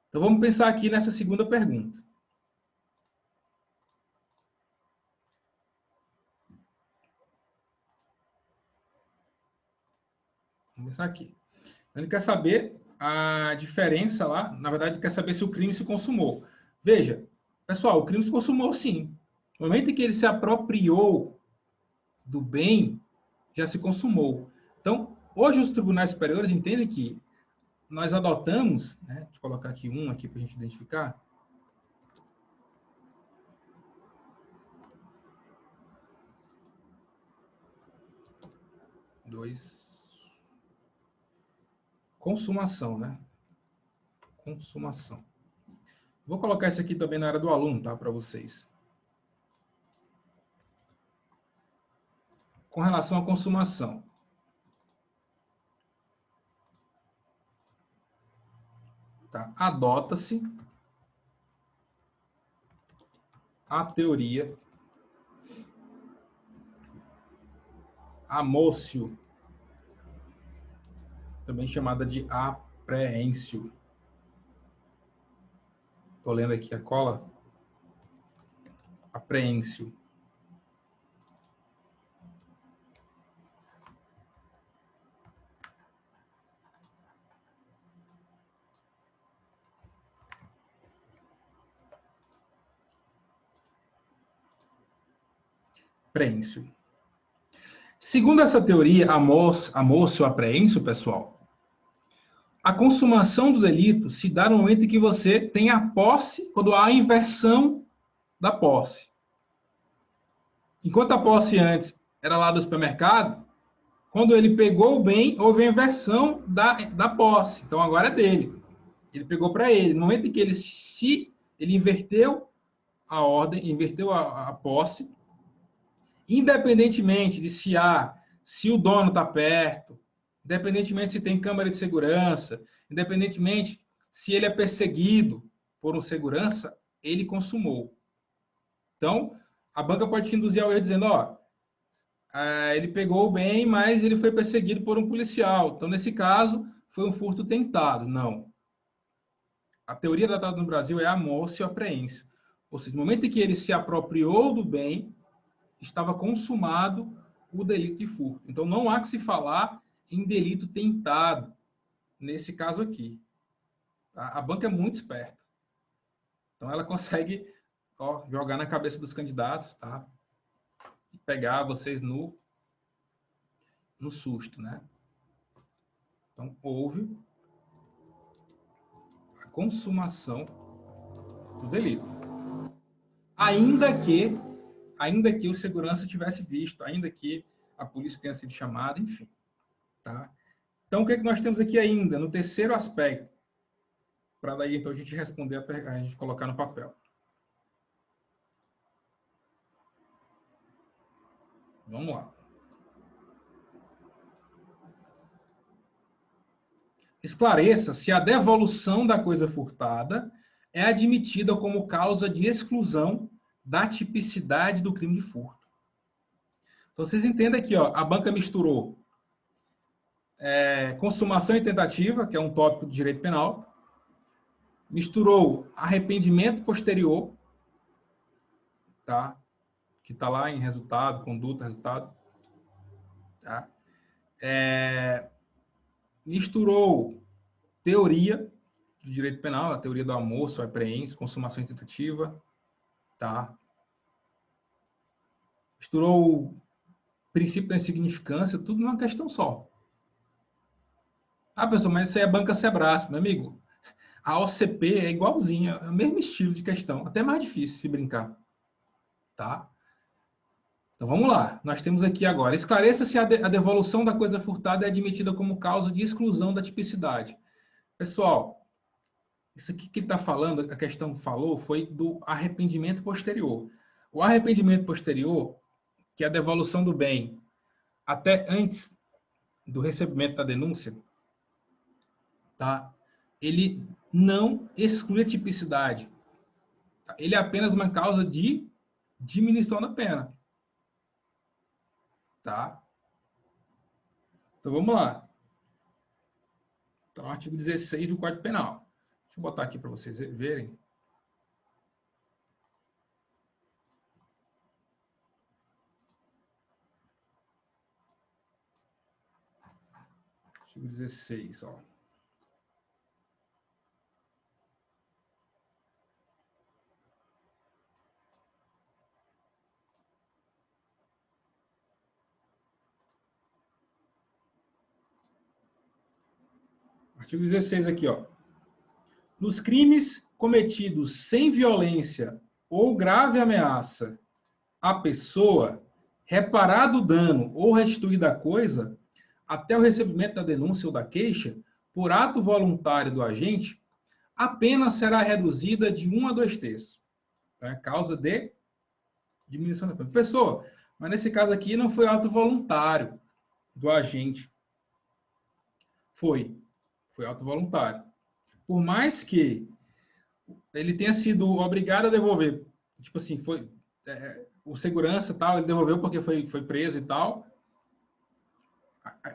A: Então vamos pensar aqui nessa segunda pergunta. Vamos pensar aqui. Ele quer saber a diferença lá, na verdade, quer saber se o crime se consumou. Veja, pessoal, o crime se consumou sim. No momento em que ele se apropriou do bem, já se consumou. Então, hoje os tribunais superiores entendem que nós adotamos, né, deixa eu colocar aqui um aqui para a gente identificar. Consumação, né? Consumação. Vou colocar isso aqui também na área do aluno, tá? Para vocês. Com relação à consumação. Tá? Adota-se a teoria amócio, também chamada de apreêncio. Estou lendo aqui a cola. Apreêncio. Apreêncio. Segundo essa teoria, amócio apreêncio, pessoal, a consumação do delito se dá no momento em que você tem a posse, quando há a inversão da posse. Enquanto a posse antes era lá do supermercado, quando ele pegou o bem, houve a inversão da posse. Então agora é dele. Ele pegou para ele. No momento em que ele inverteu a ordem, inverteu a posse, independentemente de se o dono está perto, independentemente se tem câmera de segurança, independentemente se ele é perseguido por um segurança, ele consumou. Então, a banca pode te induzir ao erro dizendo, ó, ele pegou o bem, mas ele foi perseguido por um policial. Então, nesse caso, foi um furto tentado. Não. A teoria datada no Brasil é amócio apreêncio. Ou seja, no momento em que ele se apropriou do bem, estava consumado o delito de furto. Então, não há que se falar em delito tentado, nesse caso aqui. Tá? A banca é muito esperta. Então, ela consegue jogar na cabeça dos candidatos, tá? E pegar vocês no susto, né? Então, houve a consumação do delito. Ainda que o segurança tivesse visto, ainda que a polícia tenha sido chamada, enfim. Tá? Então, o que é que nós temos aqui ainda? No terceiro aspecto, para daí, então, a gente responder, a gente colocar no papel. Vamos lá. Esclareça se a devolução da coisa furtada é admitida como causa de exclusão da tipicidade do crime de furto. Então, vocês entendem aqui, ó, a banca misturou consumação e tentativa, que é um tópico de direito penal, misturou arrependimento posterior, tá? Que está lá em resultado, conduta, resultado. Tá? Misturou teoria do direito penal, a teoria do almoço, apreensão, consumação e tentativa. Tá? Misturou princípio da insignificância, tudo numa questão só. Ah, pessoal, mas isso aí é banca Sebrae, meu amigo. A OCP é igualzinha, é o mesmo estilo de questão, até mais difícil se brincar. Tá? Então vamos lá. Nós temos aqui agora. Esclareça se a devolução da coisa furtada é admitida como causa de exclusão da tipicidade. Pessoal, isso aqui que ele está falando, a questão falou, foi do arrependimento posterior. O arrependimento posterior, que é a devolução do bem até antes do recebimento da denúncia, tá? Ele não exclui a tipicidade. Tá? Ele é apenas uma causa de diminuição da pena. Tá? Então vamos lá. Então, artigo 16 do Código Penal. Deixa eu botar aqui para vocês verem. Artigo 16, ó. Artigo 16 aqui, ó. Nos crimes cometidos sem violência ou grave ameaça à pessoa, reparado o dano ou restituída a coisa, até o recebimento da denúncia ou da queixa, por ato voluntário do agente, a pena será reduzida de 1 a 2 terços. É causa de diminuição da pena. Professor, mas nesse caso aqui não foi ato voluntário do agente. Foi ato voluntário. Por mais que ele tenha sido obrigado a devolver, tipo assim, foi o segurança tal, ele devolveu porque foi preso e tal,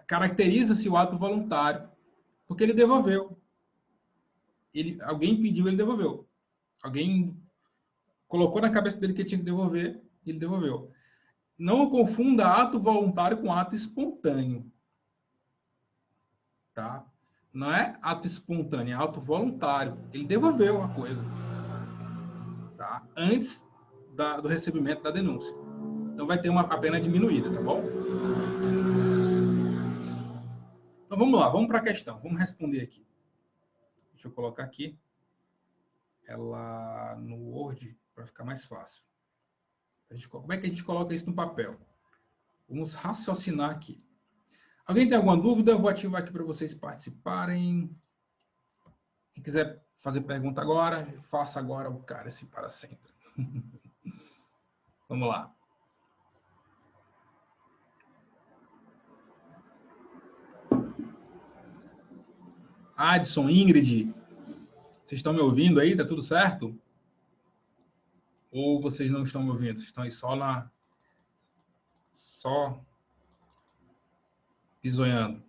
A: caracteriza-se o ato voluntário, porque ele devolveu. Alguém pediu, ele devolveu. Alguém colocou na cabeça dele que ele tinha que devolver, ele devolveu. Não confunda ato voluntário com ato espontâneo. Tá? Não é ato espontâneo, é ato voluntário. Ele devolveu a coisa. Tá? Antes do recebimento da denúncia. Então vai ter a pena diminuída, tá bom? Então vamos lá, vamos para a questão. Vamos responder aqui. Deixa eu colocar aqui ela no Word para ficar mais fácil. Como é que a gente coloca isso no papel? Vamos raciocinar aqui. Alguém tem alguma dúvida? Eu vou ativar aqui para vocês participarem. Quem quiser fazer pergunta agora, faça agora o cálice para sempre. Vamos lá. Adson, Ingrid, vocês estão me ouvindo aí? Tá tudo certo? Ou vocês não estão me ouvindo? Vocês estão aí só pisoiando.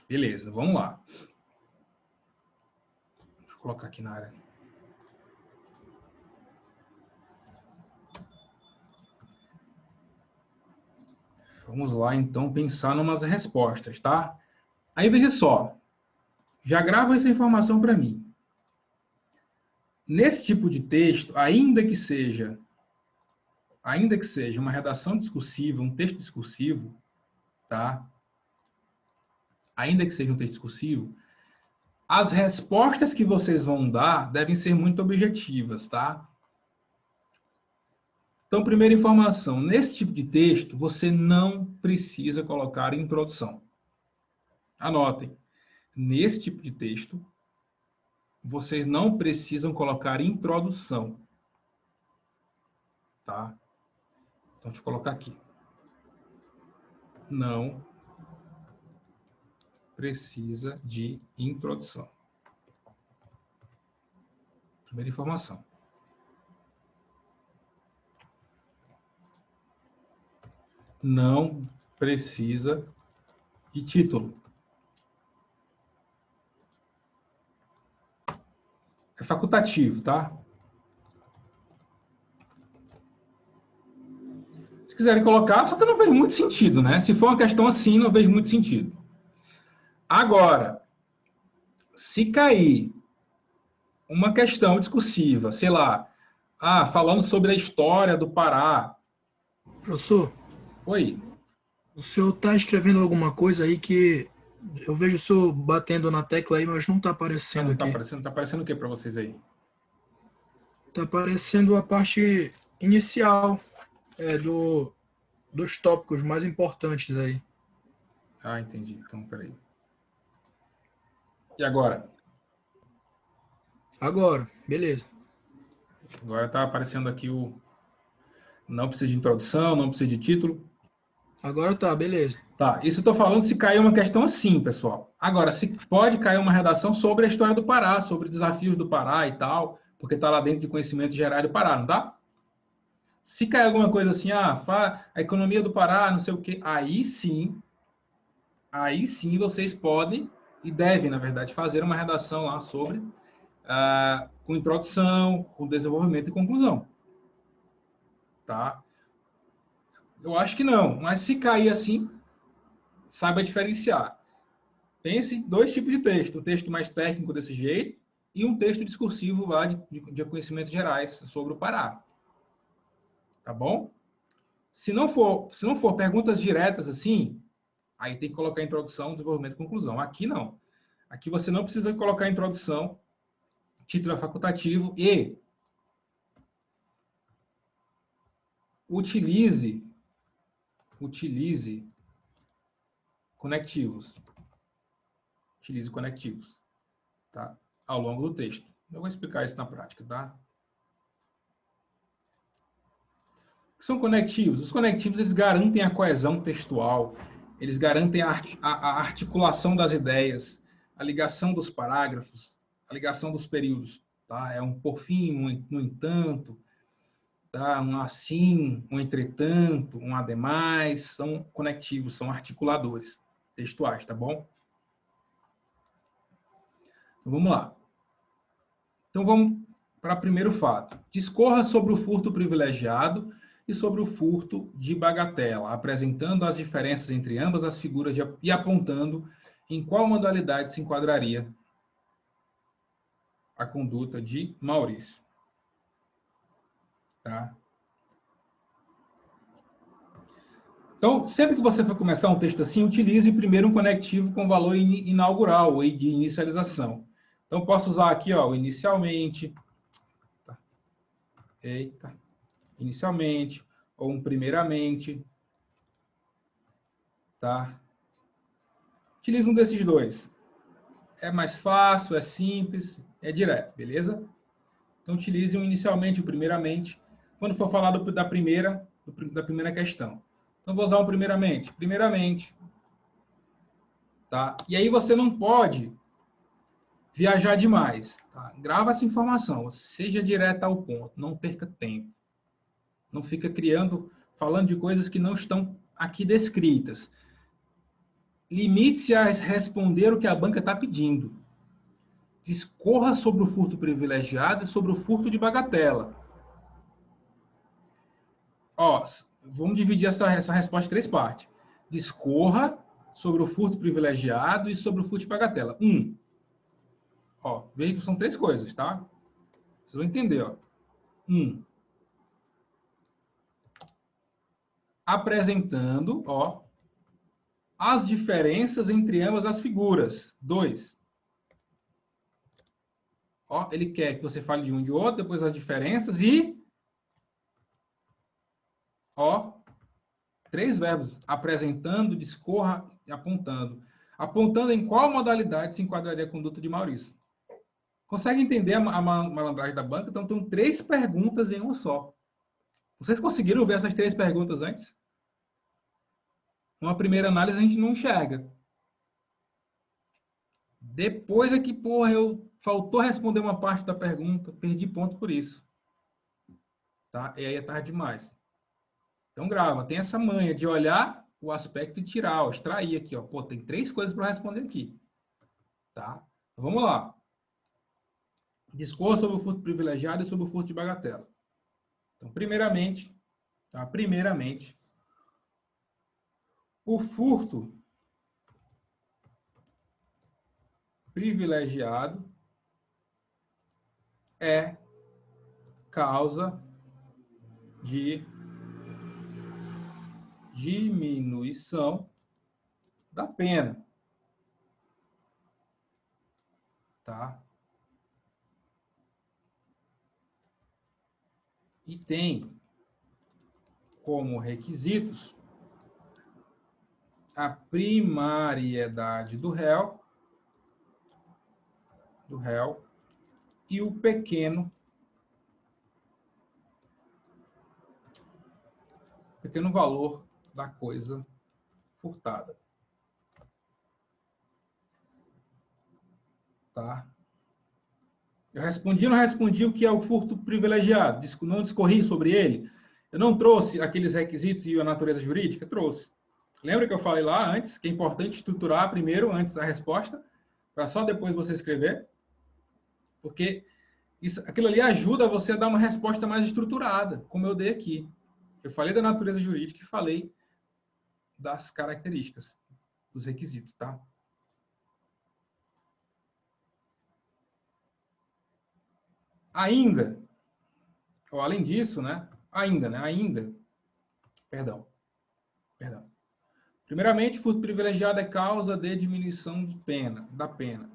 A: Beleza, vamos lá. Deixa eu colocar aqui na área. Vamos lá, então, pensar em umas respostas, tá? Aí, veja só. Já grava essa informação para mim. Nesse tipo de texto, ainda que seja uma redação discursiva, um texto discursivo, tá? Ainda que seja um texto discursivo, as respostas que vocês vão dar devem ser muito objetivas, tá? Então, primeira informação, nesse tipo de texto, você não precisa colocar introdução. Anotem, nesse tipo de texto, vocês não precisam colocar introdução. Tá? Então, deixa eu colocar aqui. Não precisa de introdução. Primeira informação. Não precisa de título. É facultativo, tá? Se quiserem colocar, só que eu não vejo muito sentido, né? Se for uma questão assim, não vejo muito sentido. Agora, se cair uma questão discursiva, sei lá, falando sobre a história do Pará.
B: Professor?
A: Oi.
B: O senhor está escrevendo alguma coisa aí que eu vejo o senhor batendo na tecla aí, mas não está aparecendo aqui.
A: Tá aparecendo o que para vocês aí?
B: Está aparecendo a parte inicial dos tópicos mais importantes aí.
A: Ah, entendi. Então, peraí. E agora?
B: Agora, beleza.
A: Agora está aparecendo aqui o... Não precisa de introdução, não precisa de título.
B: Agora tá, beleza.
A: Tá, isso eu estou falando se cair uma questão assim, pessoal. Agora, se pode cair uma redação sobre a história do Pará, sobre desafios do Pará e tal, porque está lá dentro de conhecimentos gerais do Pará, não tá? Se cair alguma coisa assim, a economia do Pará, não sei o quê, aí sim vocês podem e devem, na verdade, fazer uma redação lá sobre, com introdução, com desenvolvimento e conclusão. Tá? Eu acho que não, mas se cair assim, saiba diferenciar. Pense dois tipos de texto, um texto mais técnico desse jeito e um texto discursivo lá de conhecimentos gerais sobre o Pará. Tá bom? Se não for perguntas diretas assim, aí tem que colocar introdução, desenvolvimento e conclusão. Aqui não. Aqui você não precisa colocar a introdução, título é facultativo e utilize conectivos. Utilize conectivos, tá? Ao longo do texto. Eu vou explicar isso na prática, tá? O que são conectivos? Os conectivos, eles garantem a coesão textual, eles garantem a articulação das ideias, a ligação dos parágrafos, a ligação dos períodos, tá? É um por fim, um no entanto, tá? Um assim, um entretanto, um ademais, são conectivos, são articuladores textuais, tá bom? Então, vamos lá. Então, vamos para o primeiro fato. Discorra sobre o furto privilegiado e sobre o furto de bagatela, apresentando as diferenças entre ambas as figuras e apontando em qual modalidade se enquadraria a conduta de Maurício. Tá? Então, sempre que você for começar um texto assim, utilize primeiro um conectivo com valor inaugural ou de inicialização. Então, posso usar aqui, ó, o inicialmente. Eita. Inicialmente, ou um primeiramente. Tá? Utilize um desses dois. É mais fácil, é simples, é direto, beleza? Então, utilize um inicialmente, um primeiramente, quando for falar da primeira questão. Então, vou usar um primeiramente. Primeiramente. Tá? E aí você não pode viajar demais. Tá? Grava essa informação, seja direto ao ponto, não perca tempo. Não fica falando de coisas que não estão aqui descritas. Limite-se a responder o que a banca está pedindo. Discorra sobre o furto privilegiado e sobre o furto de bagatela. Ó, vamos dividir essa resposta em 3 partes. Discorra sobre o furto privilegiado e sobre o furto de bagatela. Ó, veja que são 3 coisas, tá? Vocês vão entender, ó. 1. Apresentando, ó, as diferenças entre ambas as figuras. 2. Ó, ele quer que você fale de um e de outro, depois as diferenças e... Ó, 3 verbos. Apresentando, discorra e apontando. Apontando em qual modalidade se enquadraria a conduta de Maurício. Consegue entender a malandragem da banca? Então, tem 3 perguntas em uma só. Vocês conseguiram ver essas 3 perguntas antes? Numa primeira análise, a gente não enxerga. Depois é que, porra, faltou responder uma parte da pergunta, perdi ponto por isso. Tá? E aí é tarde demais. Então, grava. Tem essa manha de olhar o aspecto e tirar, ó, extrair aqui. Ó. Pô, tem 3 coisas para responder aqui. Tá? Então, vamos lá. Discorra sobre o furto privilegiado e sobre o furto de bagatela. Então, primeiramente, tá? Primeiramente, o furto privilegiado é causa de diminuição da pena. Tá? E tem como requisitos a primariedade do réu e o pequeno valor da coisa furtada. Tá? Eu respondi ou não respondi o que é o furto privilegiado? Não discorri sobre ele? Eu não trouxe aqueles requisitos e a natureza jurídica? Trouxe. Lembra que eu falei lá antes que é importante estruturar primeiro, antes da resposta, para só depois você escrever? Porque aquilo ali ajuda você a dar uma resposta mais estruturada, como eu dei aqui. Eu falei da natureza jurídica e falei das características, dos requisitos, tá? Ainda, ou além disso, né? Perdão. Primeiramente, furto privilegiado é causa de diminuição da pena.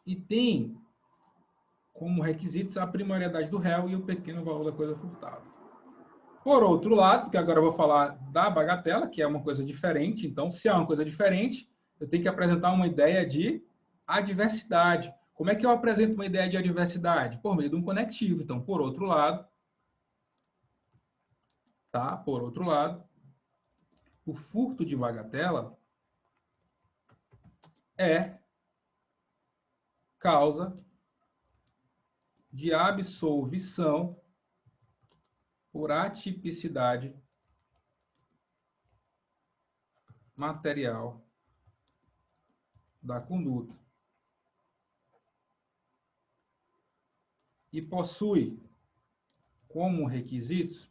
A: e tem como requisitos a primariedade do réu e o pequeno valor da coisa furtada. Por outro lado, porque agora eu vou falar da bagatela, que é uma coisa diferente, então, se é uma coisa diferente, eu tenho que apresentar uma ideia de adversidade. Como é que eu apresento uma ideia de adversidade? Por meio de um conectivo. Então, por outro lado, tá? Por outro lado, o furto de bagatela é causa de absolvição por atipicidade material da conduta e possui como requisitos,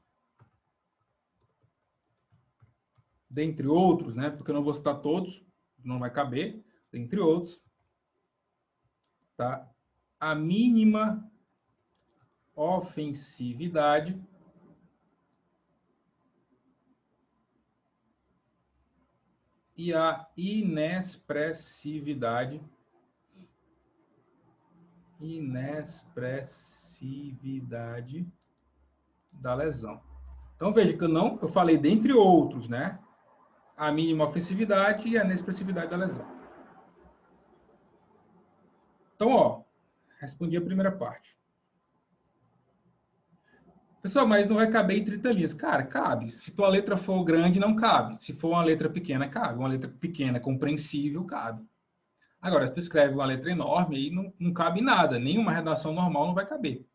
A: dentre outros, né, porque eu não vou citar todos, não vai caber, dentre outros, tá? A mínima ofensividade e a inexpressividade da lesão. Então veja que eu falei dentre outros, né? A mínima ofensividade e a inexpressividade da lesão. Então, ó, respondi a primeira parte. Pessoal, mas não vai caber em 30 linhas. Cara, cabe. Se tua letra for grande, não cabe. Se for uma letra pequena, cabe. Uma letra pequena, compreensível, cabe. Agora, se tu escreve uma letra enorme, aí não cabe nada. Nenhuma redação normal não vai caber.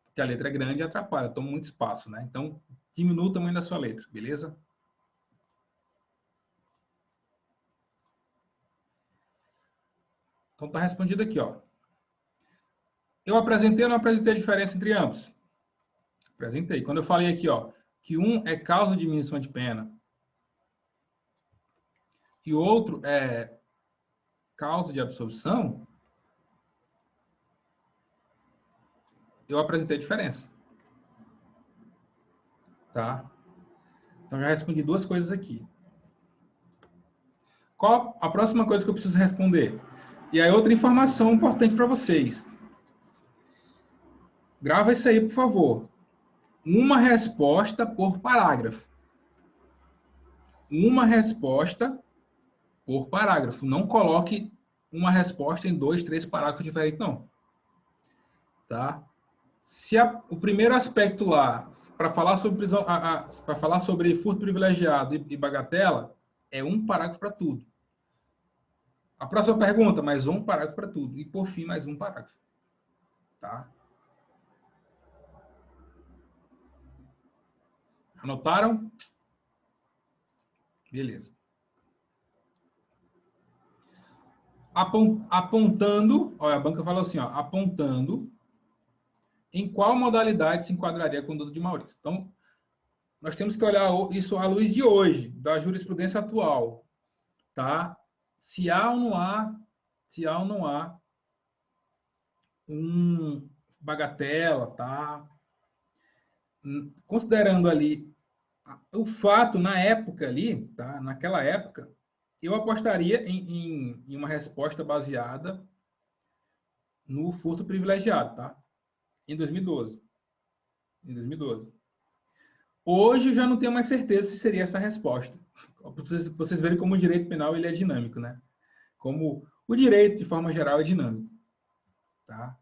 A: Porque a letra é grande e atrapalha, toma muito espaço, né? Então, diminua o tamanho da sua letra, beleza? Então, tá respondido aqui, ó. Eu apresentei ou não apresentei a diferença entre ambos? Apresentei. Quando eu falei aqui, ó, que um é causa de diminuição de pena e o outro é causa de absorção, eu apresentei a diferença. Tá? Então, já respondi duas coisas aqui. Qual a próxima coisa que eu preciso responder? E aí, outra informação importante para vocês. Grava isso aí, por favor. Uma resposta por parágrafo. Uma resposta por parágrafo. Não coloque uma resposta em 2, 3 parágrafos diferentes, não. Tá? Se o primeiro aspecto lá, para falar sobre prisão, para falar sobre furto privilegiado e bagatela, é um parágrafo para tudo. A próxima pergunta, mais um parágrafo para tudo. E, por fim, mais um parágrafo. Tá? Anotaram? Beleza. Apontando, olha, a banca falou assim, ó, apontando em qual modalidade se enquadraria a conduta de Maurício. Então, nós temos que olhar isso à luz de hoje, da jurisprudência atual. Tá? Se há ou não há um bagatela, tá? Considerando ali o fato na época ali, tá? Naquela época, eu apostaria em uma resposta baseada no furto privilegiado, tá? Em 2012. Em 2012. Hoje eu já não tenho mais certeza se seria essa resposta. Vocês verem como o direito penal ele é dinâmico, né? Como o direito, de forma geral, é dinâmico. Tá?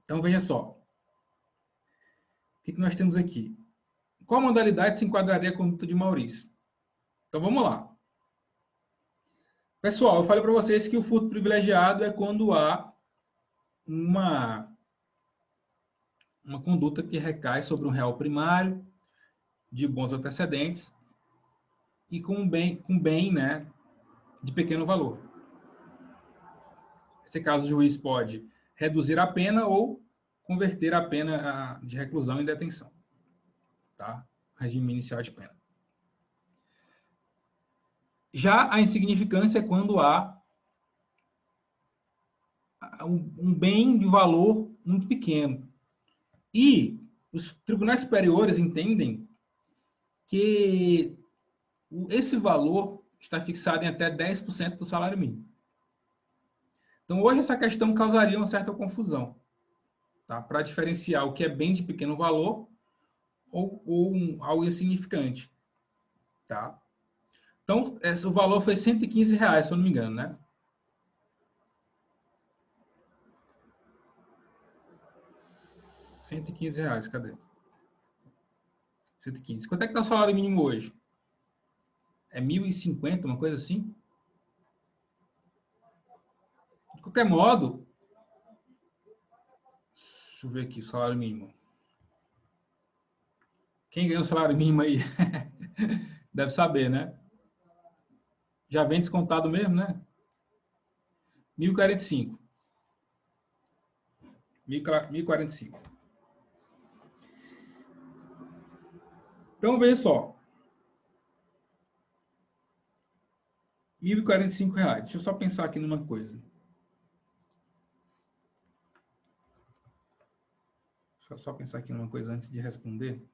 A: Então, veja só. O que nós temos aqui? Qual modalidade se enquadraria a conduta de Maurício? Então, vamos lá. Pessoal, eu falei para vocês que o furto privilegiado é quando há uma conduta que recai sobre um réu primário, de bons antecedentes, e com bem, né, de pequeno valor. Nesse caso, o juiz pode reduzir a pena ou converter a pena de reclusão em detenção. Tá? Regime inicial de pena. Já a insignificância é quando há um bem de valor muito pequeno. E os tribunais superiores entendem que esse valor está fixado em até 10% do salário mínimo. Então, hoje, essa questão causaria uma certa confusão, tá? Para diferenciar o que é bem de pequeno valor ou algo insignificante, tá? Então, o valor foi R$ 115, se eu não me engano, né? R$ 115, cadê? 115. Quanto é que tá o salário mínimo hoje? É 1.050, uma coisa assim? De qualquer modo, deixa eu ver aqui, salário mínimo. Quem ganhou o salário mínimo aí? Deve saber, né? Já vem descontado mesmo, né? 1.045. 1.045. Então, veja só. R$ 1.045. Deixa eu só pensar aqui numa coisa. Deixa eu só pensar aqui numa coisa antes de responder.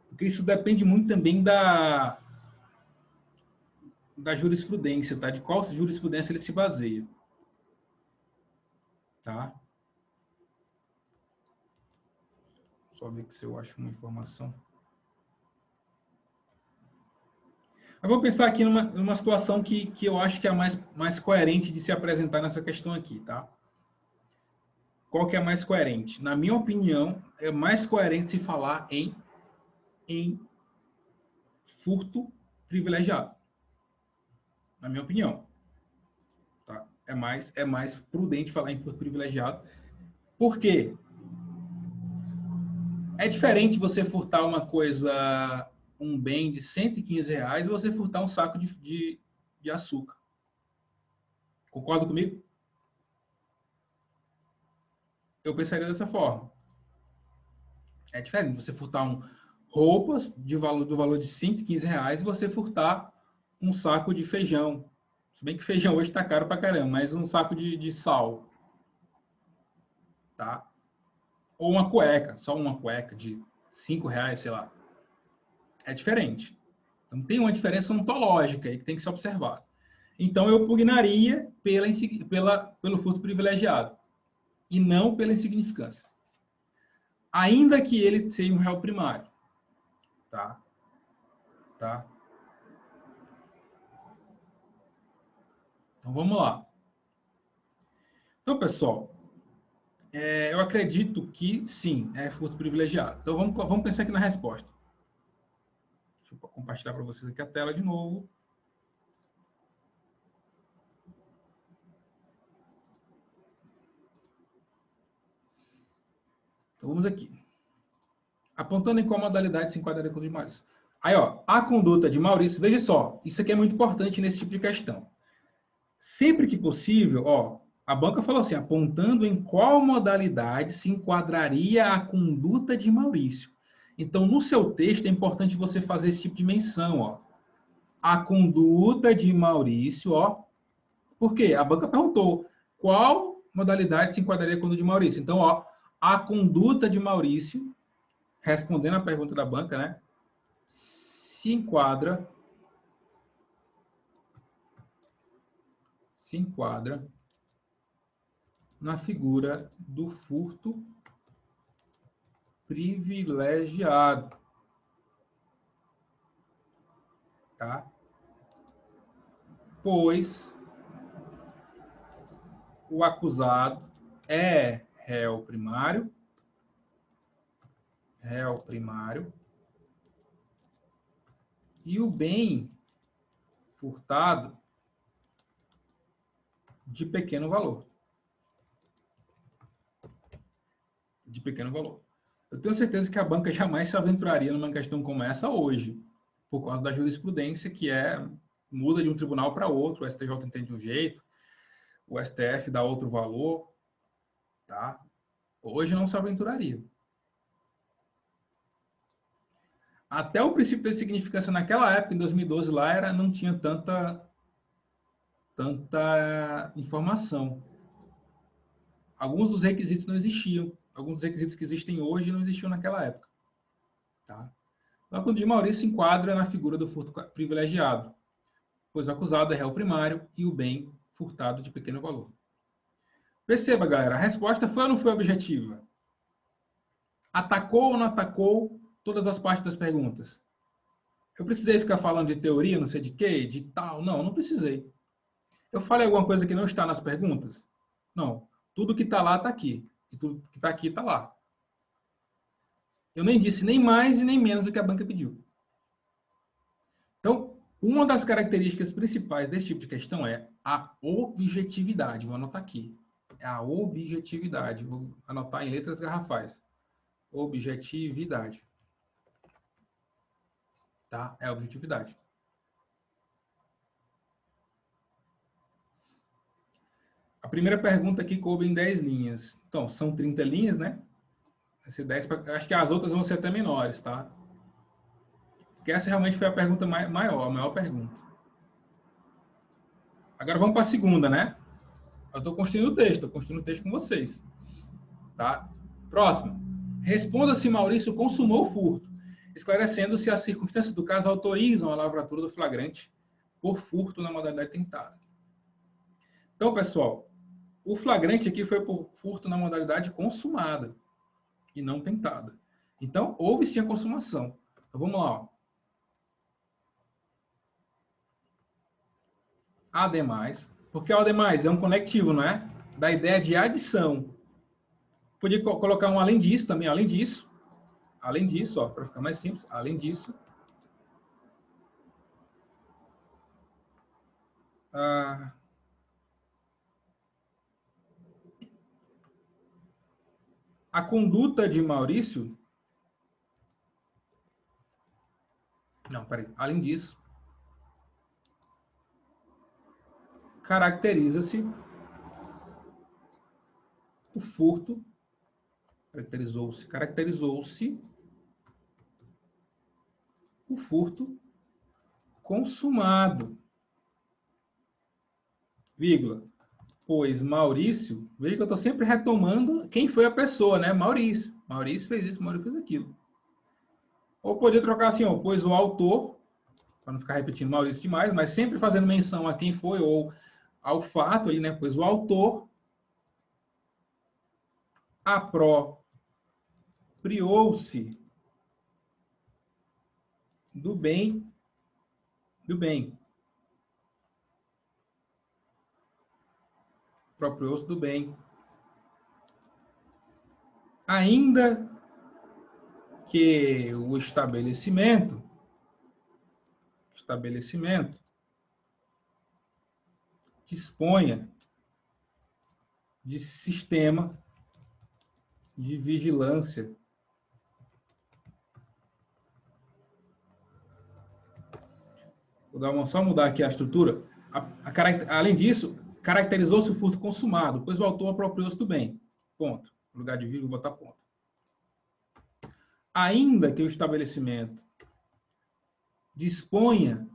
A: Porque isso depende muito também da jurisprudência, tá? De qual jurisprudência ele se baseia. Tá? Só ver se eu acho uma informação. Mas vou pensar aqui numa situação que eu acho que é a mais coerente de se apresentar nessa questão aqui, tá? Qual que é a mais coerente? Na minha opinião, é mais coerente se falar em furto privilegiado. Na minha opinião. Tá? É mais prudente falar em furto privilegiado. Por quê? É diferente você furtar uma coisa, um bem de R$ 115 e você furtar um saco de açúcar. Concorda comigo? Eu pensaria dessa forma. É diferente você furtar roupas do valor de R$ 115 e você furtar um saco de feijão. Se bem que feijão hoje está caro pra caramba, mas um saco de sal. Tá? Ou uma cueca, só uma cueca de R$ 5, sei lá. É diferente. Então tem uma diferença ontológica aí que tem que ser observada. Então eu pugnaria pelo furto privilegiado e não pela insignificância. Ainda que ele seja um réu primário. Tá? Então vamos lá. Então, pessoal, eu acredito que sim, é furto privilegiado. Então vamos pensar aqui na resposta. Deixa eu compartilhar para vocês aqui a tela de novo. Então vamos aqui. Apontando em qual modalidade se enquadraria a conduta de Maurício. Aí, ó, a conduta de Maurício, veja só, isso aqui é muito importante nesse tipo de questão. Sempre que possível, ó, a banca falou assim, apontando em qual modalidade se enquadraria a conduta de Maurício. Então, no seu texto, é importante você fazer esse tipo de menção, ó. A conduta de Maurício, ó. Por quê? A banca perguntou qual modalidade se enquadraria a conduta de Maurício. Então, ó, a conduta de Maurício, respondendo a pergunta da banca, né? Se enquadra na figura do furto privilegiado. Tá? Pois o acusado é réu primário, e o bem furtado de pequeno valor. Eu tenho certeza que a banca jamais se aventuraria numa questão como essa hoje, por causa da jurisprudência que muda de um tribunal para outro, o STJ entende de um jeito, o STF dá outro valor, tá? Hoje não se aventuraria. Até o princípio de significância naquela época, em 2012, lá não tinha tanta informação. Alguns dos requisitos não existiam. alguns requisitos que existem hoje não existiam naquela época. Tá? O conduta de Maurício se enquadra na figura do furto privilegiado, pois o acusado é réu primário e o bem furtado de pequeno valor. Perceba, galera, a resposta foi ou não foi objetiva? Atacou ou não atacou todas as partes das perguntas? Eu precisei ficar falando de teoria, não sei de quê, de tal? Não, não precisei. Eu falei alguma coisa que não está nas perguntas? Não. Tudo que está lá está aqui. E tudo que está aqui está lá. Eu nem disse nem mais e nem menos do que a banca pediu. Então, uma das características principais desse tipo de questão é a objetividade. Vou anotar aqui. É a objetividade. Vou anotar em letras garrafais. Objetividade. Tá? É a objetividade. A primeira pergunta aqui coube em 10 linhas. Então, são 30 linhas, né? Esse 10, acho que as outras vão ser até menores, tá? Porque essa realmente foi a pergunta maior, a maior pergunta. Agora vamos para a segunda, né? Eu estou construindo o texto com vocês. Tá? Próximo. Responda se Maurício consumou o furto, esclarecendo se as circunstâncias do caso autorizam a lavratura do flagrante por furto na modalidade tentada. Então, pessoal, o flagrante aqui foi por furto na modalidade consumada e não tentada. Então, houve sim a consumação. Então, vamos lá. Ó. Ademais, porque o ademais é um conectivo, não é? Da ideia de adição. Podia colocar um além disso também, além disso, ó, para ficar mais simples, além disso. A conduta de Maurício... Não, peraí. Além disso, caracteriza-se o furto, caracterizou-se o furto consumado, vírgula, pois Maurício, veja que eu estou sempre retomando quem foi a pessoa, né? Maurício. Maurício fez isso, Maurício fez aquilo. Ou podia trocar assim, ó, pois o autor, para não ficar repetindo Maurício demais, mas sempre fazendo menção a quem foi ou ao fato ali, né? Pois o autor apropriou-se do bem. Apropriou-se do bem. Ainda que o estabelecimento disponha de sistema de vigilância só mudar aqui a estrutura. Além disso, caracterizou-se o furto consumado, pois o autor apropriou-se do bem. Ponto. No lugar de vírgula, botar ponto. Ainda que o estabelecimento disponha,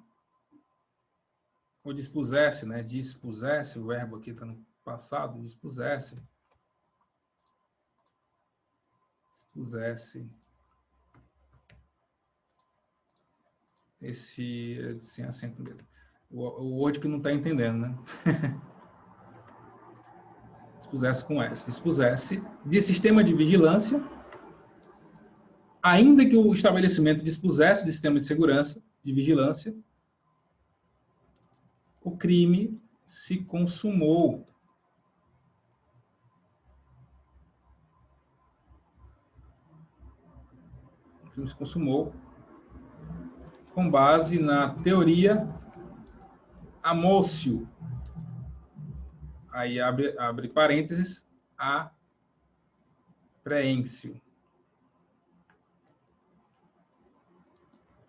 A: ou dispusesse, né? Dispusesse, o verbo aqui está no passado, dispusesse. Esse sem acento mesmo. O Word que não está entendendo, né? Dispusesse com S. Dispusesse de sistema de vigilância, ainda que o estabelecimento dispusesse de sistema de segurança, de vigilância, o crime se consumou. O crime se consumou com base na teoria Amócio. Aí abre parênteses, apreensio.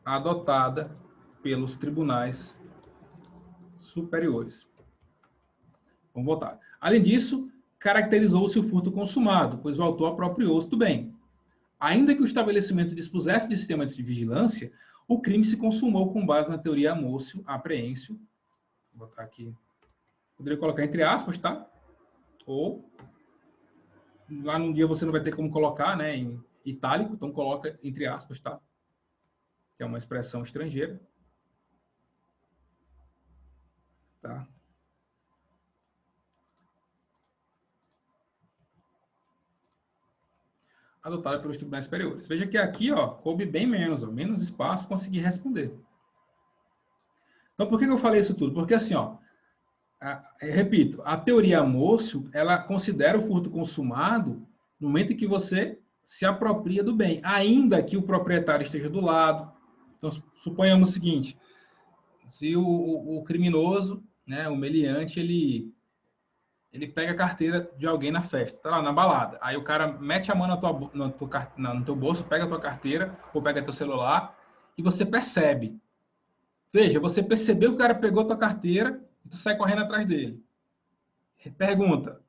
A: Adotada pelos tribunais superiores. Vamos voltar. Além disso, caracterizou-se o furto consumado, pois o autor apropriou-se do bem. Ainda que o estabelecimento dispusesse de sistema de vigilância, o crime se consumou com base na teoria Amócio, apreensio. Vou botar aqui. Poderia colocar entre aspas, tá? Ou Lá num dia você não vai ter como colocar, né, em itálico, então coloca entre aspas, tá? Que é uma expressão estrangeira. Tá? Adotada pelos tribunais superiores. Veja que aqui, ó, coube bem menos, ó, menos espaço para conseguir responder. Então, por que eu falei isso tudo? Porque, assim, ó, repito, a teoria Amorcio, ela considera o furto consumado no momento em que você se apropria do bem, ainda que o proprietário esteja do lado. Então, suponhamos o seguinte, se o criminoso, né, o meliante, ele pega a carteira de alguém na festa, tá lá na balada. Aí o cara mete a mão no teu bolso, pega a tua carteira, ou pega teu celular, e você percebe. Veja, você percebeu que o cara pegou a tua carteira e tu sai correndo atrás dele. Pergunta,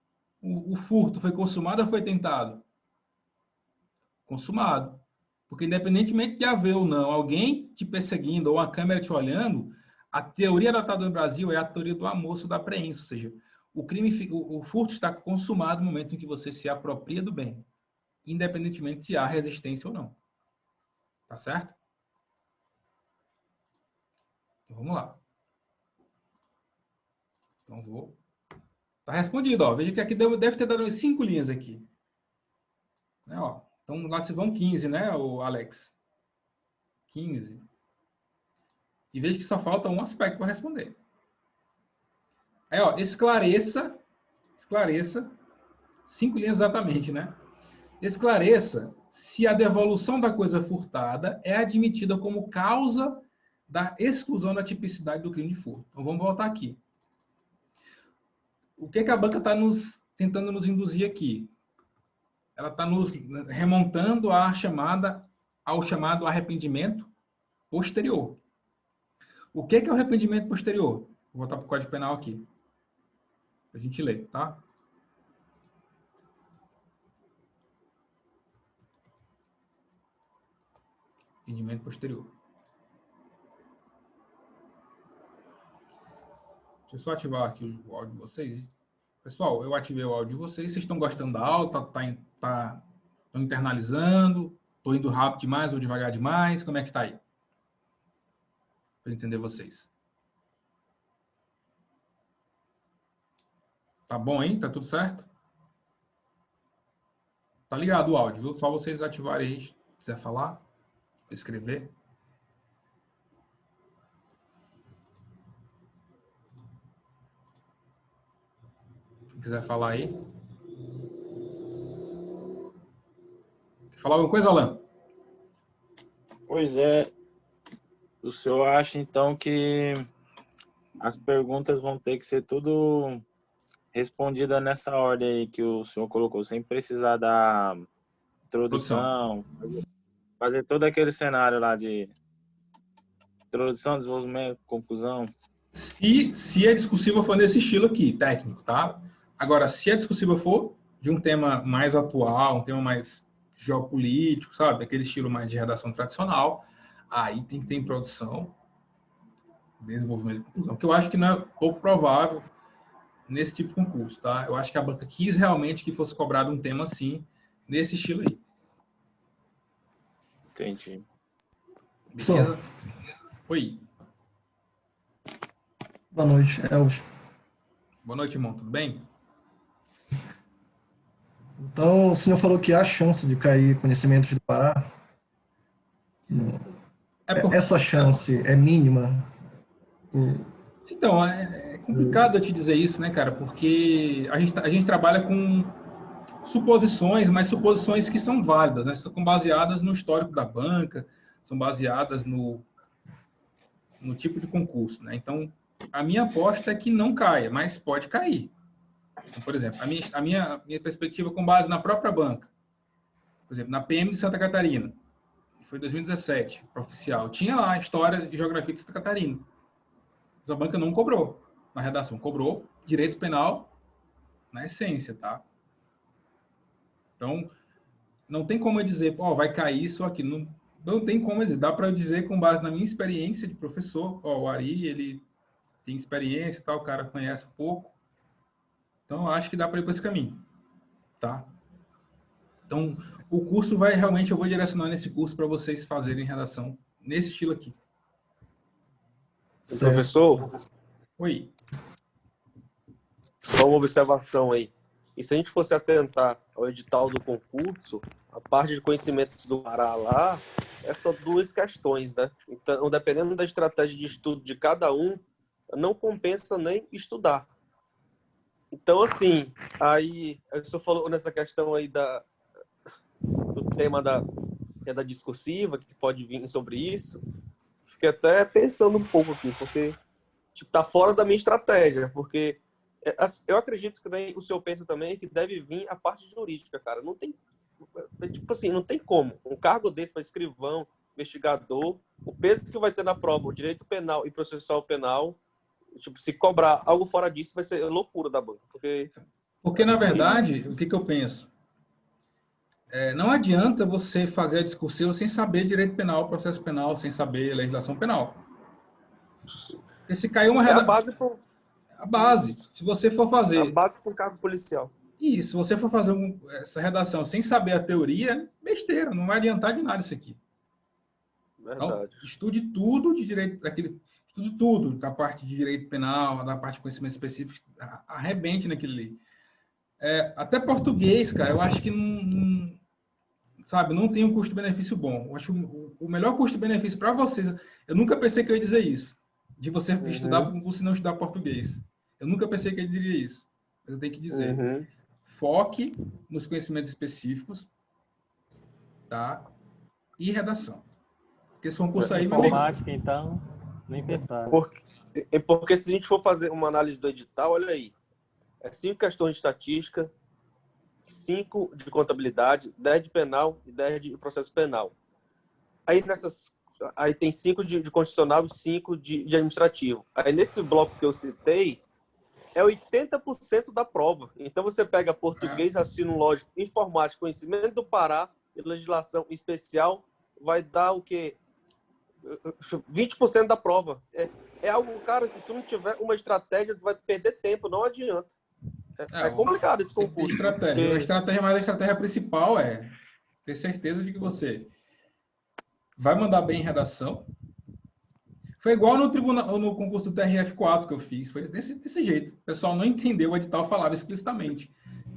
A: o furto foi consumado ou foi tentado? Consumado. Porque independentemente de haver ou não alguém te perseguindo ou a câmera te olhando, a teoria adotada no Brasil é a teoria do almoço da apreensão, ou seja, o furto está consumado no momento em que você se apropria do bem, independentemente se há resistência ou não. Tá certo? Então, vamos lá. Então, vou... Tá respondido, ó. Veja que aqui deve ter dado umas 5 linhas aqui. Né, ó. Então, lá se vão 15, né, o Alex? 15. E veja que só falta um aspecto para responder. Aí, ó, esclareça, 5 linhas exatamente, né? Esclareça se a devolução da coisa furtada é admitida como causa da exclusão da tipicidade do crime de furto. Então, vamos voltar aqui. O que a banca está tentando nos induzir aqui? Ela está nos remontando ao chamado arrependimento posterior. O que é o arrependimento posterior? Vou voltar para o Código Penal aqui, para a gente ler, tá? Arrependimento posterior. Deixa eu só ativar aqui o áudio de vocês. Pessoal, eu ativei o áudio de vocês. Vocês estão gostando da aula? Estão internalizando? Estou indo rápido demais ou devagar demais? Como é que está aí? Para entender vocês. Tá bom, hein? Tá tudo certo? Tá ligado o áudio, viu? Só vocês ativarem aí, se quiser falar, escrever. Se quiser falar aí. Quer falar alguma coisa, Alan?
C: Pois é. O senhor acha, então, que as perguntas vão ter que ser tudo respondidas nessa ordem aí que o senhor colocou, sem precisar da introdução, fazer todo aquele cenário lá de introdução, desenvolvimento, conclusão?
A: Se a discussível for nesse estilo aqui, técnico, tá? Agora, se a discussível for de um tema mais atual, um tema mais geopolítico, sabe? Aquele estilo mais de redação tradicional, aí tem que ter introdução, desenvolvimento e conclusão, que eu acho que não é pouco provável nesse tipo de concurso, tá? Eu acho que a banca quis realmente que fosse cobrado um tema assim, nesse estilo aí.
C: Entendi.
A: Beleza? Oi.
D: Boa noite, Elvis.
A: Boa noite, irmão. Tudo bem?
D: Então, o senhor falou que há chance de cair conhecimentos do Pará? Essa chance é mínima?
A: Então, é complicado eu te dizer isso, né, cara? Porque a gente trabalha com suposições, mas suposições que são válidas, né? São baseadas no histórico da banca, são baseadas no tipo de concurso, né? Então, a minha aposta é que não caia, mas pode cair. Então, por exemplo, a minha perspectiva com base na própria banca, por exemplo, na PM de Santa Catarina, foi 2017, oficial, tinha lá a história e geografia de Santa Catarina. Mas a banca não cobrou na redação, cobrou direito penal na essência, tá? Então, não tem como eu dizer, ó, vai cair isso aqui. Não tem como eu dizer. Dá para eu dizer com base na minha experiência de professor, ó, o Ari, ele tem experiência e tal, o cara conhece pouco. Então, eu acho que dá para ir por esse caminho, tá? Então, o curso vai realmente, eu vou direcionar nesse curso para vocês fazerem redação nesse estilo aqui.
D: Certo.
E: Professor,
A: Oi.
E: só uma observação aí. E se a gente fosse atentar ao edital do concurso, a parte de conhecimentos do Pará lá, é só 2 questões, né? Então, dependendo da estratégia de estudo de cada um, não compensa nem estudar. Então, assim, aí, o senhor falou nessa questão aí do tema da discursiva, que pode vir sobre isso, fiquei até pensando um pouco aqui, porque tipo, tá fora da minha estratégia, porque eu acredito que nem o senhor pensa também que deve vir a parte jurídica, cara. Não tem, tipo assim, não tem como. Um cargo desse para escrivão, investigador, o peso que vai ter na prova, o direito penal e processual penal, tipo, se cobrar algo fora disso, vai ser loucura da banca.
A: Porque na verdade, o que eu penso? Não adianta você fazer a discursiva sem saber direito penal, processo penal, sem saber legislação penal. Porque se caiu uma
E: É a
A: redação...
E: base pro...
A: A base. Se você for fazer...
E: A base para um cargo policial.
A: E se você for fazer essa redação sem saber a teoria, besteira, não vai adiantar de nada isso aqui.
E: Verdade.
A: Então, estude tudo de direito, estude tudo, da parte de direito penal, da parte de conhecimento específico, arrebente naquilo ali. Até português, cara, eu acho que não tem um custo-benefício bom. Eu acho o melhor custo-benefício para vocês, eu nunca pensei que eu ia dizer isso, de você estudar, você não estudar português. Eu nunca pensei que eu diria isso. Mas eu tenho que dizer, foque nos conhecimentos específicos, tá? E redação. Porque esse concurso aí...
F: Informática, então, nem pensar.
E: Porque se a gente for fazer uma análise do edital, olha aí, 5 questões de estatística, 5 de contabilidade, 10 de penal e 10 de processo penal. Aí tem 5 de constitucional e 5 de administrativo. Aí nesse bloco que eu citei, é 80% da prova. Então você pega português, raciocínio lógico, informática, conhecimento do Pará e legislação especial, vai dar o quê? 20% da prova. É algo, cara, se tu não tiver uma estratégia, tu vai perder tempo, não adianta. É complicado esse concurso.
A: Estratégia. A estratégia principal é ter certeza de que você vai mandar bem em redação. Foi igual no concurso do TRF4 que eu fiz. Foi desse jeito. O pessoal não entendeu, o edital falava explicitamente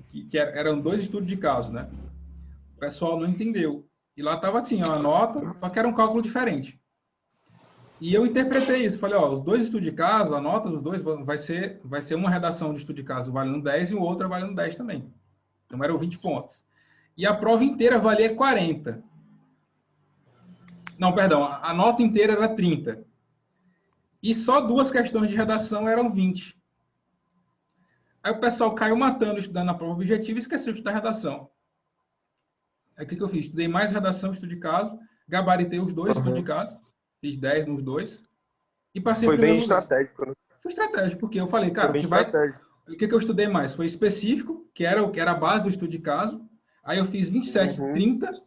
A: que eram 2 estudos de caso, né? O pessoal não entendeu. E lá estava assim, a nota, só que era um cálculo diferente. E eu interpretei isso. Falei, os 2 estudos de caso, a nota dos 2 vai ser uma redação de estudo de caso valendo 10 e o outro valendo 10 também. Então eram 20 pontos. E a prova inteira valia 40. Não, perdão, a nota inteira era 30. E só 2 questões de redação eram 20. Aí o pessoal caiu matando estudando a prova objetiva e esqueceu de estudar redação. Aí o que eu fiz? Estudei mais redação, estudo de caso, gabaritei os 2 estudos de caso, fiz 10 nos 2 e passei
E: Foi bem
A: lugar.
E: estratégico, né?
A: Foi estratégico, porque eu falei, cara, o que eu estudei mais? Foi específico, que era a base do estudo de caso. Aí eu fiz 27 e 30,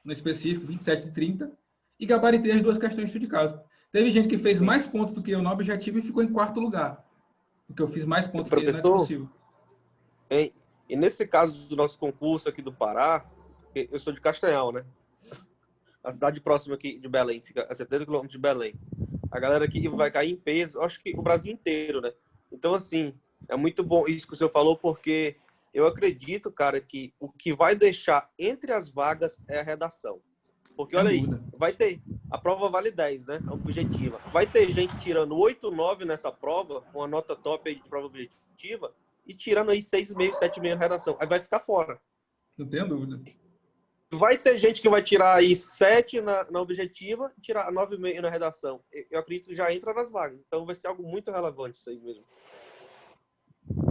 A: no específico, 27 e 30, e gabaritei as 2 questões de estudo de caso. Teve gente que fez mais pontos do que eu no objetivo e ficou em 4º lugar. Porque eu fiz mais pontos que ele na discursiva.
E: E nesse caso do nosso concurso aqui do Pará, eu sou de Castanhal, né? A cidade próxima aqui de Belém, fica a 70 quilômetros de Belém. A galera aqui vai cair em peso, acho que o Brasil inteiro, né? Então, assim, é muito bom isso que o senhor falou, porque eu acredito, cara, que o que vai deixar entre as vagas é a redação. Porque, olha aí, vai ter... A prova vale 10, né? Objetiva. Vai ter gente tirando 8, 9 nessa prova, com a nota top aí de prova objetiva, e tirando aí 6,5, 7,5 na redação. Aí vai ficar fora.
A: Não tenho dúvida.
E: Vai ter gente que vai tirar aí 7 na objetiva e tirar 9,5 na redação. Eu acredito que já entra nas vagas. Então vai ser algo muito relevante isso aí mesmo.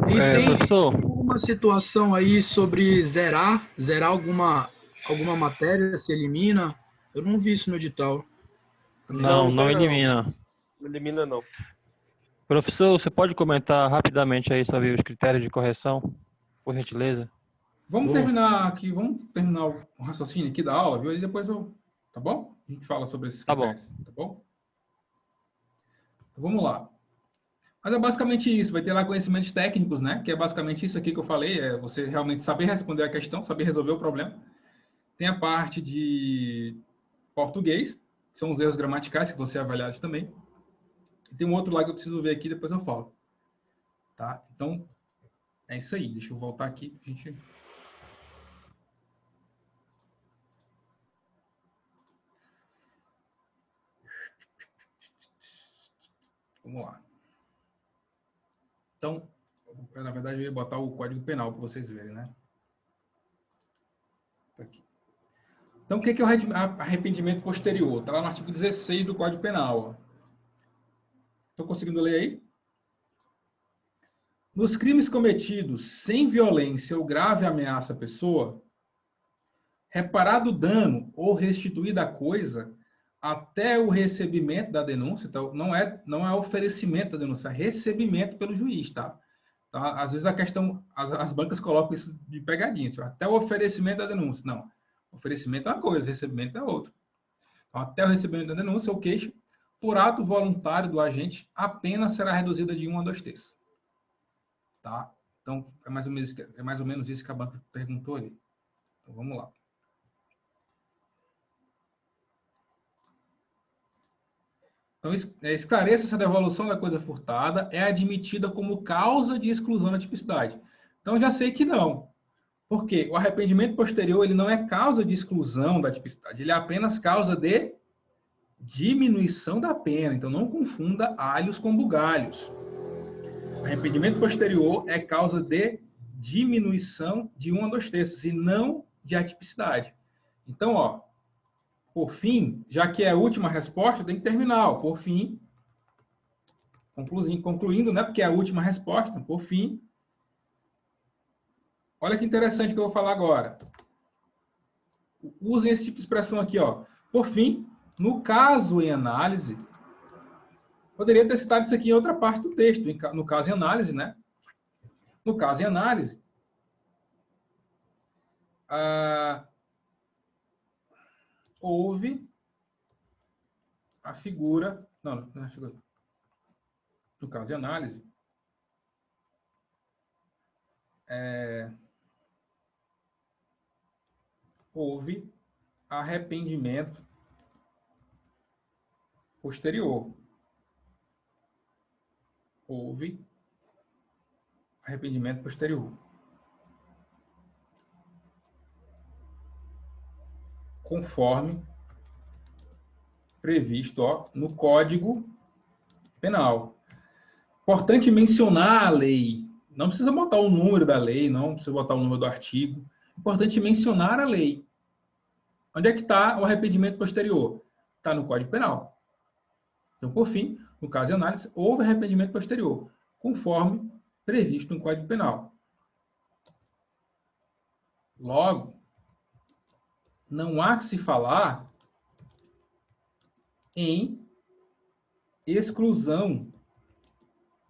B: E tem
F: professor,
B: alguma situação aí sobre zerar alguma matéria, se elimina? Eu não vi isso no edital.
F: não elimina.
E: Não elimina, não.
F: Professor, você pode comentar rapidamente aí sobre os critérios de correção, por gentileza?
A: Vamos terminar aqui, vamos terminar o raciocínio aqui da aula, viu? E depois tá bom? A gente fala sobre esses critérios, tá bom? Então, vamos lá. Mas é basicamente isso. Vai ter lá conhecimentos técnicos, né? Que é basicamente isso aqui que eu falei. É você realmente saber responder a questão, saber resolver o problema. Tem a parte de português, que são os erros gramaticais que vão ser avaliados também. E tem um outro lá que eu preciso ver aqui, depois eu falo. Tá? Então, é isso aí. Deixa eu voltar aqui pra gente... Vamos lá. Então, na verdade, eu ia botar o Código Penal para vocês verem, né? Tá aqui. Então, o que é o arrependimento posterior? Está lá no artigo 16 do Código Penal. Estou conseguindo ler aí? Nos crimes cometidos sem violência ou grave ameaça à pessoa, reparado o dano ou restituída a coisa até o recebimento da denúncia. Então, não é oferecimento da denúncia, é recebimento pelo juiz, tá? Tá? Às vezes a questão, as bancas colocam isso de pegadinha, tipo, até o oferecimento da denúncia. Não, oferecimento é uma coisa, recebimento é outra. Então, até o recebimento da denúncia ou queixa, por ato voluntário do agente, a pena será reduzida de 1 a 2 terços. Tá? Então, é mais ou menos isso que a banca perguntou ali. Então, vamos lá. Então, esclareça se a devolução da coisa furtada é admitida como causa de exclusão da tipicidade. Então, já sei que não. Porque o arrependimento posterior ele não é causa de exclusão da tipicidade, ele é apenas causa de diminuição da pena. Então, não confunda alhos com bugalhos. O arrependimento posterior é causa de diminuição de 1 a 2 terços e não de atipicidade. Então, ó, por fim, já que é a última resposta, tem que terminar. Ó, por fim, concluindo, né? Porque é a última resposta, por fim. Olha que interessante que eu vou falar agora. Usem esse tipo de expressão aqui, ó. Por fim, no caso em análise, poderia ter citado isso aqui em outra parte do texto, no caso em análise, né? No caso em análise, houve a figura... Não é a figura. No caso em análise, houve arrependimento posterior. Houve arrependimento posterior. Conforme previsto, ó, no Código Penal. Importante mencionar a lei. Não precisa botar o número da lei, não precisa botar o número do artigo. Importante mencionar a lei. Onde é que está o arrependimento posterior? Está no Código Penal. Então, por fim, no caso de análise, houve arrependimento posterior, conforme previsto no Código Penal. Logo, não há que se falar em exclusão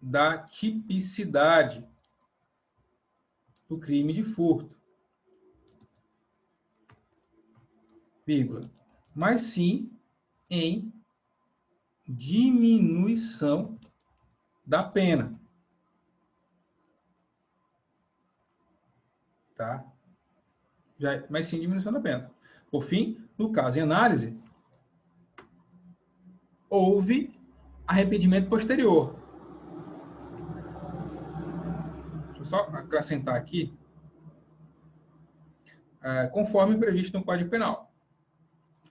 A: da tipicidade do crime de furto, vírgula, mas sim em diminuição da pena. Tá? Mas sim diminuição da pena. Por fim, no caso em análise, houve arrependimento posterior. Deixa eu só acrescentar aqui. Conforme previsto no Código Penal.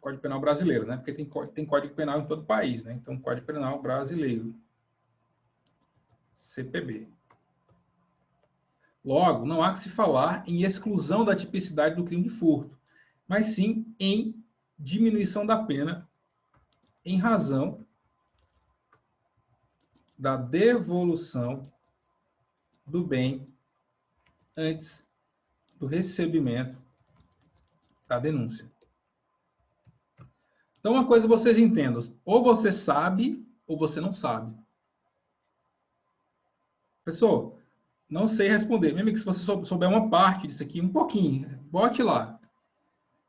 A: Código Penal brasileiro, né? Porque tem Código Penal em todo o país, né? Então, Código Penal brasileiro. CPB. Logo, não há que se falar em exclusão da tipicidade do crime de furto, mas sim em diminuição da pena em razão da devolução do bem antes do recebimento da denúncia. Então, uma coisa vocês entendam, ou você sabe, ou você não sabe. Pessoal, não sei responder. Meu amigo, se você souber uma parte disso aqui, um pouquinho, bote lá.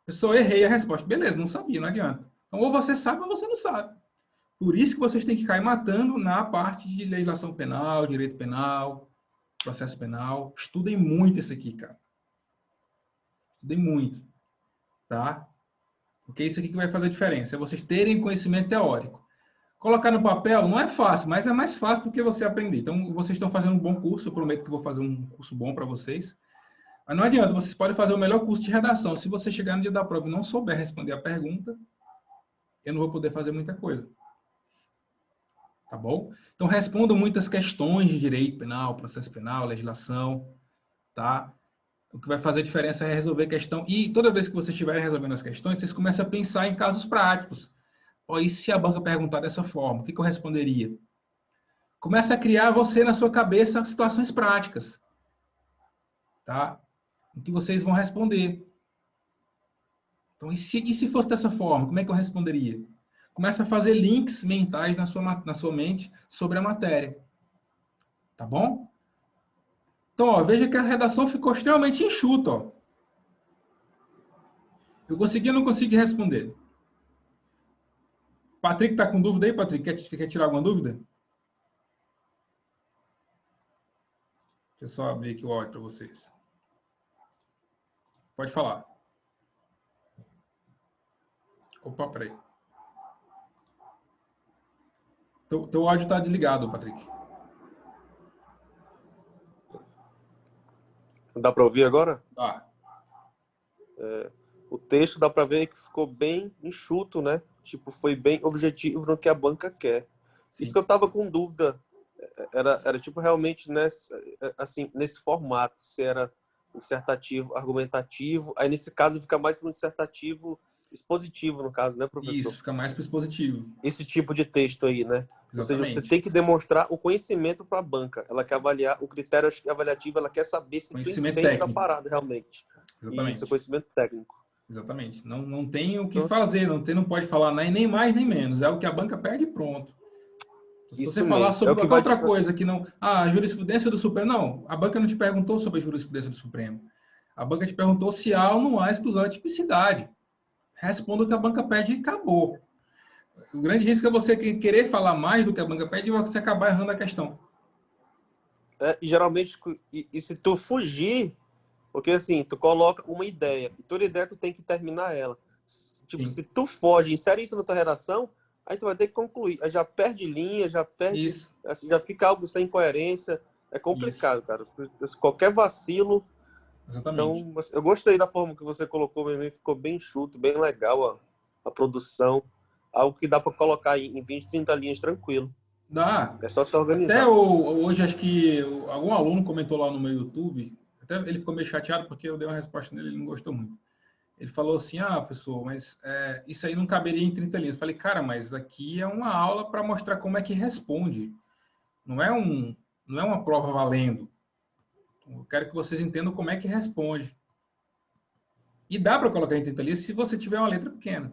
A: Pessoal, errei a resposta. Beleza, não sabia, não adianta. Então, ou você sabe, ou você não sabe. Por isso que vocês têm que cair matando na parte de legislação penal, direito penal, processo penal. Estudem muito isso aqui, cara. Estudem muito, tá? Porque é isso aqui que vai fazer a diferença. É vocês terem conhecimento teórico. Colocar no papel não é fácil, mas é mais fácil do que você aprender. Então, vocês estão fazendo um bom curso. Eu prometo que vou fazer um curso bom para vocês. Mas não adianta, vocês podem fazer o melhor curso de redação. Se você chegar no dia da prova e não souber responder a pergunta, eu não vou poder fazer muita coisa. Tá bom? Então, respondam muitas questões de direito penal, processo penal, legislação, tá? O que vai fazer a diferença é resolver questão. E toda vez que vocês estiverem resolvendo as questões, vocês começam a pensar em casos práticos. Ó, e se a banca perguntar dessa forma, o que eu responderia? Começa a criar você na sua cabeça situações práticas, tá? Em que vocês vão responder. Então, e se fosse dessa forma, como é que eu responderia? Começa a fazer links mentais na sua mente sobre a matéria. Tá bom? Então, ó, veja que a redação ficou extremamente enxuta. Ó. Eu consegui ou não consegui responder? Patrick está com dúvida aí, Patrick? Quer tirar alguma dúvida? Deixa eu só abrir aqui o áudio para vocês. Pode falar. Opa, peraí. Teu áudio está desligado, Patrick.
E: Dá para ouvir agora?
A: Tá.
E: O texto dá para ver que ficou bem enxuto, né? Tipo, foi bem objetivo no que a banca quer.
A: Sim.
E: Isso que eu tava com dúvida. Era tipo realmente nesse formato, se era dissertativo, argumentativo. Aí nesse caso fica mais no dissertativo expositivo, no caso, né, professor?
A: Isso, fica mais para expositivo.
E: Esse tipo de texto aí, né?
A: Exatamente.
E: Ou seja, você tem que demonstrar o conhecimento para a banca. Ela quer avaliar o critério avaliativo, ela quer saber se tu entende da parada realmente.
A: Exatamente.
E: Isso, conhecimento técnico.
A: Exatamente. Não tem o que fazer, não pode falar nem mais nem menos. É o que a banca pede e pronto. Se você falar sobre qualquer outra coisa que não... a jurisprudência do Supremo... Não, a banca não te perguntou sobre a jurisprudência do Supremo. A banca te perguntou se há ou não há exclusão da tipicidade. Responda o que a banca pede e acabou. O grande risco é você querer falar mais do que a banca pede e você acabar errando a questão.
E: E geralmente, se tu fugir... Porque assim, tu coloca uma ideia, e toda ideia tu tem que terminar ela. Tipo,
A: Sim.
E: se tu foge, insere isso na tua redação, aí tu vai ter que concluir. Aí já perde linha, já perde...
A: Isso.
E: Assim, já fica algo sem coerência. É complicado,
A: Isso.
E: cara. Qualquer vacilo...
A: Exatamente.
E: Então, eu gostei da forma que você colocou, mesmo, ficou bem enxuto, bem legal a produção. Algo que dá para colocar em 20, 30 linhas tranquilo.
A: Dá.
E: É só se organizar.
A: Até hoje, acho que algum aluno comentou lá no meu YouTube... Até ele ficou meio chateado porque eu dei uma resposta nele e ele não gostou muito. Ele falou assim, professor, mas isso aí não caberia em 30 linhas. Eu falei, cara, mas aqui é uma aula para mostrar como é que responde. Não é uma prova valendo. Eu quero que vocês entendam como é que responde. E dá para colocar em 30 linhas se você tiver uma letra pequena.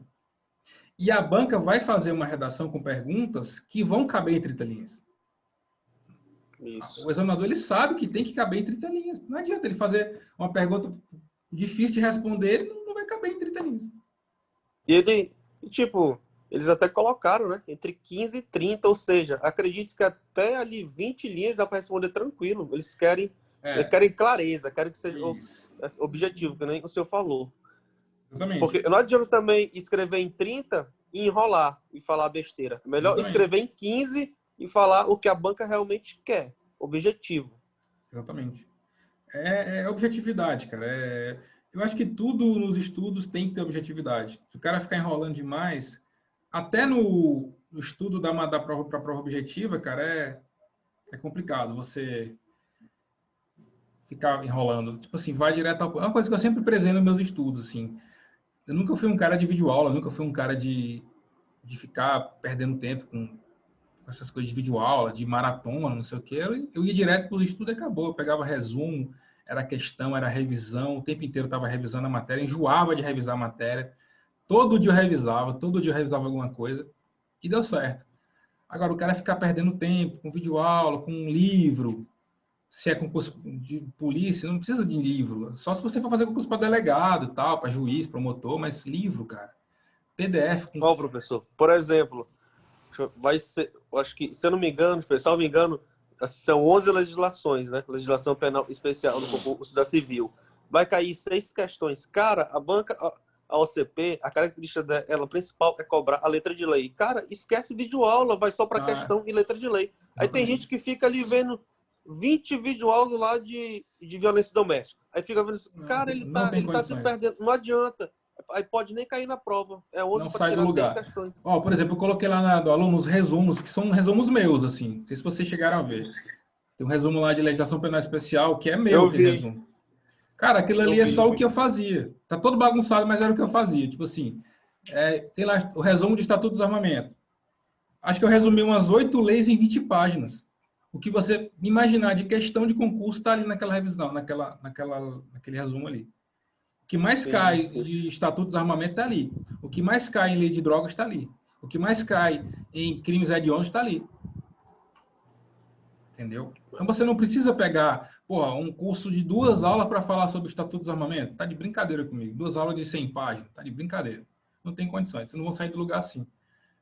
A: E a banca vai fazer uma redação com perguntas que vão caber em 30 linhas.
E: Isso.
A: O examinador ele sabe que tem que caber em 30 linhas. Não adianta ele fazer uma pergunta difícil de responder, ele não vai caber em 30 linhas.
E: E eles até colocaram, né? Entre 15 e 30, ou seja, acredito que até ali 20 linhas dá para responder tranquilo. Eles querem clareza, querem que seja objetivo, que nem o senhor falou.
A: Exatamente.
E: Porque não adianta também escrever em 30 e enrolar e falar besteira. É melhor escrever em 15 e falar o que a banca realmente quer, objetivo.
A: Exatamente. É objetividade, cara. Eu acho que tudo nos estudos tem que ter objetividade. Se o cara ficar enrolando demais, até no estudo da prova para prova objetiva, cara, é complicado você ficar enrolando. Tipo assim, vai direto ao... É uma coisa que eu sempre prezei nos meus estudos, assim. Eu nunca fui um cara de videoaula, nunca fui um cara de ficar perdendo tempo com essas coisas de videoaula, de maratona, não sei o que. Eu ia direto para os estudos e acabou. Eu pegava resumo, era questão, era revisão, o tempo inteiro eu estava revisando a matéria, enjoava de revisar a matéria. Todo dia eu revisava alguma coisa e deu certo. Agora, o cara ficar perdendo tempo com videoaula, com um livro, se é concurso de polícia, não precisa de livro. Só se você for fazer concurso para delegado e tal, para juiz, promotor, mas livro, cara. PDF.
E: Ó, professor, por exemplo, vai ser, eu acho que, se eu não me engano, salvo engano, são 11 legislações, né? Legislação penal especial no concurso da civil. Vai cair 6 questões. Cara, a OCP, a característica dela principal é cobrar a letra de lei. Cara, esquece videoaula, vai só para questão e letra de lei. Aí tem gente que fica ali vendo 20 videoaulas lá de violência doméstica. Aí fica vendo, cara, ele tá se perdendo. Não adianta. Aí pode nem cair na prova. É 11 para tirar 6 questões.
A: Ó, por exemplo, eu coloquei lá do aluno os resumos, que são resumos meus, assim. Não sei se vocês chegaram a ver. Tem um resumo lá de legislação penal especial, que é meu, aquele resumo. Cara, aquilo ali é só o que eu fazia. Tá todo bagunçado, mas era o que eu fazia. Tipo assim, tem lá o resumo de Estatuto dos Armamentos. Acho que eu resumi umas 8 leis em 20 páginas. O que você imaginar de questão de concurso está ali naquela revisão, naquele resumo ali. O que mais cai de Estatuto dos Armamentos está ali. O que mais cai em lei de drogas está ali. O que mais cai em crimes hediondos está ali. Entendeu? Então você não precisa pegar um curso de 2 aulas para falar sobre o Estatuto dos Armamentos. Tá de brincadeira comigo. 2 aulas de 100 páginas. Tá de brincadeira. Não tem condições. Vocês não vão sair do lugar assim.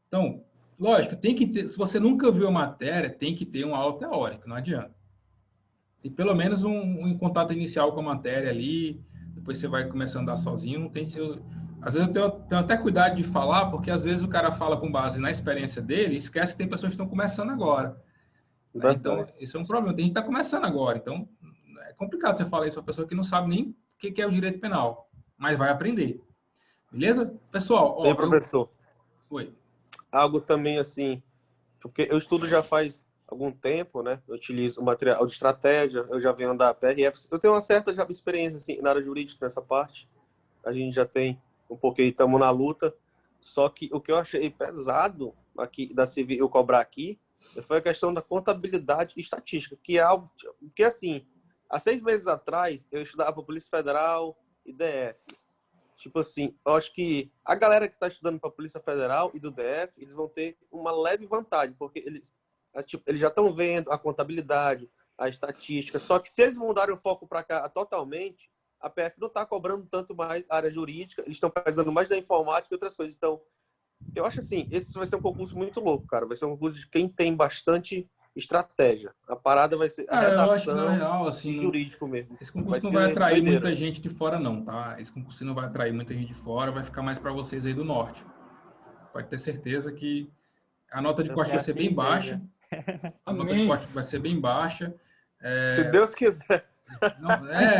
A: Então, lógico, tem que ter, se você nunca viu a matéria, tem que ter uma aula teórica. Não adianta. Tem pelo menos um contato inicial com a matéria ali. Depois você vai começando a andar sozinho. Não tem, às vezes eu tenho até cuidado de falar, porque às vezes o cara fala com base na experiência dele e esquece que tem pessoas que estão começando agora. Então, isso é um problema. Tem gente que está começando agora. Então, é complicado você falar isso para uma pessoa que não sabe nem o que é o direito penal, mas vai aprender. Beleza? Pessoal,
E: Bem, professor.
A: Oi.
E: Algo também assim, porque eu estudo já faz algum tempo, né? Eu utilizo o material de estratégia, eu já venho da PRF. Eu tenho uma certa experiência assim, na área jurídica nessa parte. A gente já tem um pouquinho, estamos na luta. Só que o que eu achei pesado aqui da civil eu cobrar aqui foi a questão da contabilidade e estatística, que é algo que, assim, há 6 meses atrás, eu estudava para a Polícia Federal e DF. Tipo assim, eu acho que a galera que está estudando para a Polícia Federal e do DF, eles vão ter uma leve vantagem, porque eles já estão vendo a contabilidade, a estatística, só que se eles mudarem o foco para cá totalmente, a PF não está cobrando tanto mais a área jurídica, eles estão precisando mais da informática e outras coisas. Então, eu acho assim, esse vai ser um concurso muito louco, cara. Vai ser um concurso de quem tem bastante estratégia. A parada vai ser redação,
A: eu acho que, na real, assim,
E: e jurídico mesmo.
A: Esse concurso não vai atrair muita gente de fora, não, tá? Esse concurso não vai atrair muita gente de fora, vai ficar mais para vocês aí do norte. Pode ter certeza que a nota de corte vai ser bem baixa. A nota de corte vai ser bem baixa.
E: Se Deus quiser.
A: Não,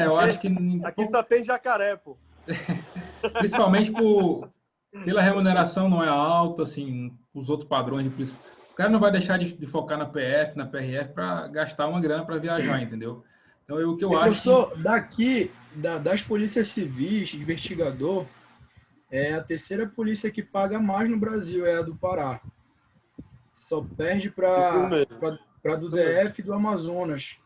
A: eu acho que...
E: Aqui só tem jacaré, pô.
A: Principalmente pela remuneração não é alta, assim, os outros padrões de polícia. O cara não vai deixar de focar na PF, na PRF, para gastar uma grana para viajar, entendeu? Então, o que eu acho...
B: Daqui, das polícias civis, investigador, é a terceira polícia que paga mais no Brasil, é a do Pará. Só perde para do DF e do Amazonas.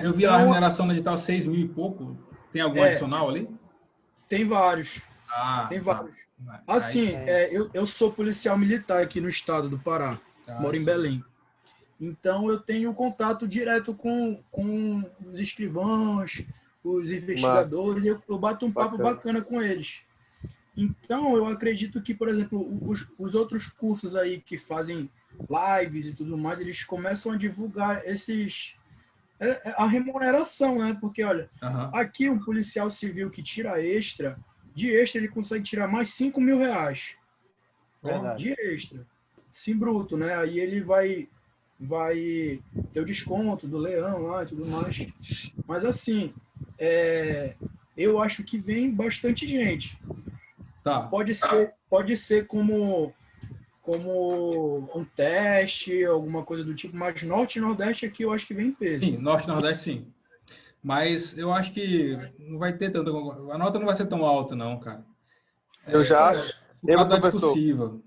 A: Eu vi lá a remuneração no edital 6 mil e pouco. Tem algum adicional ali?
B: Tem vários. Tem vários. Assim, eu sou policial militar aqui no estado do Pará. Moro em Belém. Então, eu tenho contato direto com os escrivãos, os investigadores. Eu bato um papo bacana com eles. Então, eu acredito que, por exemplo, os outros cursos aí que fazem lives e tudo mais, eles começam a divulgar a remuneração, né? Porque, olha, aqui um policial civil que tira extra, de extra ele consegue tirar mais 5 mil reais. De extra. Sim, bruto, né? Aí ele vai ter o desconto do leão lá e tudo mais. Mas, assim, eu acho que vem bastante gente.
A: Tá.
B: Pode ser como um teste, alguma coisa do tipo, mas Norte e Nordeste aqui eu acho que vem em peso.
A: Sim, Norte e Nordeste sim. Mas eu acho que não vai ter tanta... A nota não vai ser tão alta, não, cara.
E: Eu já acho...
A: discursiva.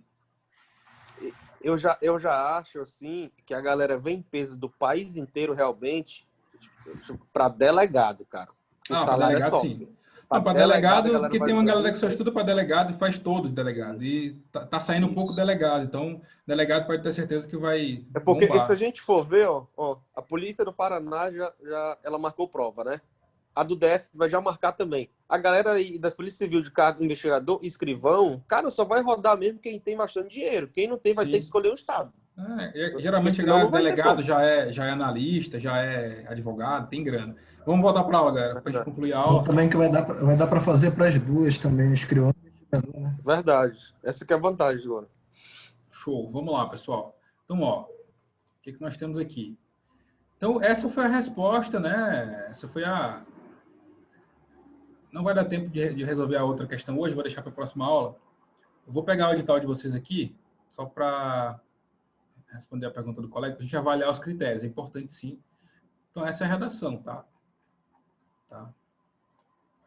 E: Eu já acho, assim, que a galera vem em peso do país inteiro, realmente, para delegado, cara. O salário
A: delegado,
E: é top.
A: sim. Para delegado, porque tem uma galera que só estuda para delegado e faz todos delegado. E tá saindo um pouco delegado. Então, delegado pode ter certeza que vai
E: porque
A: bombar.
E: se a gente for ver, a polícia do Paraná ela marcou prova, né? A do DF vai já marcar também. A galera aí das polícias civil de cargo, investigador, escrivão, cara, só vai rodar mesmo quem tem bastante dinheiro. Quem não tem vai ter que escolher o estado.
A: Geralmente é delegado, já é analista, já é advogado, tem grana. Vamos voltar para a aula, galera, para a gente concluir a aula.
D: Também que vai dar para fazer para as duas também, escrivão e investigador, né?
E: Verdade. Essa que é a vantagem agora.
A: Show. Vamos lá, pessoal. Então, ó, o que nós temos aqui? Então, essa foi a resposta, né? Essa foi a... Não vai dar tempo de resolver a outra questão hoje, vou deixar para a próxima aula. Eu vou pegar o edital de vocês aqui, só para responder a pergunta do colega, para a gente avaliar os critérios. É importante, sim. Então, essa é a redação, tá?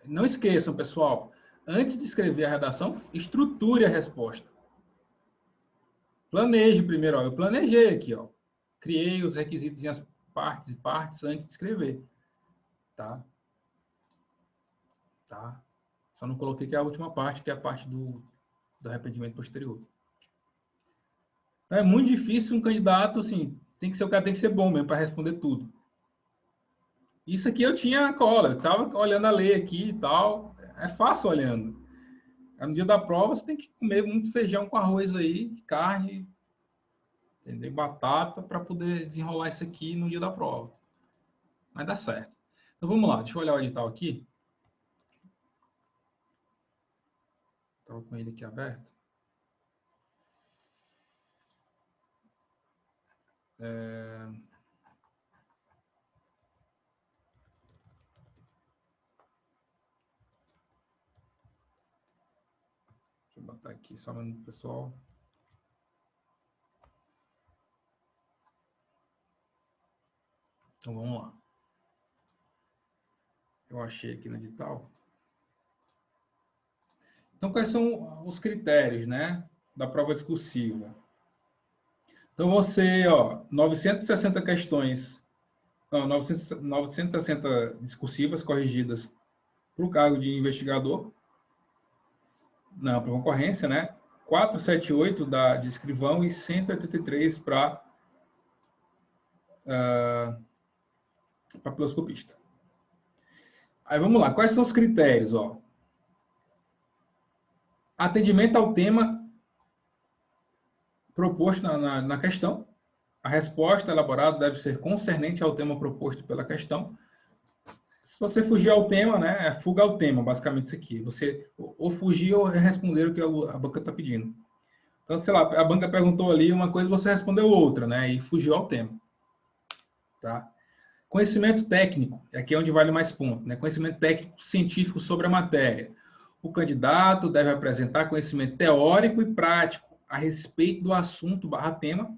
A: Não esqueçam, pessoal, antes de escrever a redação, estruture a resposta. Planeje primeiro, ó. Eu planejei aqui, ó. Criei os requisitos em as partes antes de escrever. Tá? Só não coloquei que é a última parte, que é a parte do arrependimento posterior. Então, é muito difícil um candidato, assim, o cara tem que ser bom mesmo para responder tudo. Isso aqui eu tinha cola, eu estava olhando a lei aqui e tal. É fácil olhando. No dia da prova, você tem que comer muito feijão com arroz aí, carne, entendeu? Batata, para poder desenrolar isso aqui no dia da prova. Mas dá certo. Então vamos lá, deixa eu olhar o edital aqui. Estava com ele aqui aberto. Deixa eu botar aqui só no pessoal. Então vamos lá. Eu achei aqui no edital. Então, quais são os critérios, né, da prova discursiva? Então, você, ó, 960 questões, não, 960 discursivas corrigidas para o cargo de investigador, não, para concorrência, né? 478 de escrivão e 183 para papiloscopista. Aí, vamos lá, quais são os critérios, ó? Atendimento ao tema proposto na questão. A resposta elaborada deve ser concernente ao tema proposto pela questão. Se você fugir ao tema, né, é fuga ao tema, basicamente isso aqui. Você ou fugir ou responder o que a banca está pedindo. Então, sei lá, a banca perguntou ali uma coisa, você respondeu outra, né, e fugiu ao tema. Tá? Conhecimento técnico, aqui é onde vale mais ponto, né? Conhecimento técnico científico sobre a matéria. O candidato deve apresentar conhecimento teórico e prático a respeito do assunto /tema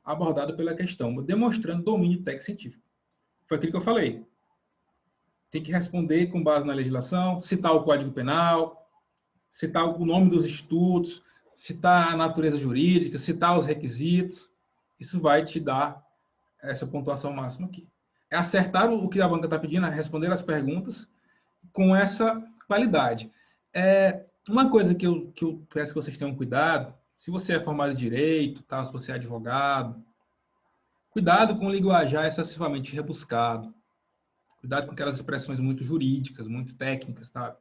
A: abordado pela questão, demonstrando domínio técnico-científico. Foi aquilo que eu falei. Tem que responder com base na legislação, citar o Código Penal, citar o nome dos institutos, citar a natureza jurídica, citar os requisitos. Isso vai te dar essa pontuação máxima aqui. É acertar o que a banca está pedindo, responder as perguntas com essa qualidade. Uma coisa que eu peço que vocês tenham cuidado, se você é formado em direito, tá? Se você é advogado, cuidado com o linguajar excessivamente rebuscado. Cuidado com aquelas expressões muito jurídicas, muito técnicas, tá?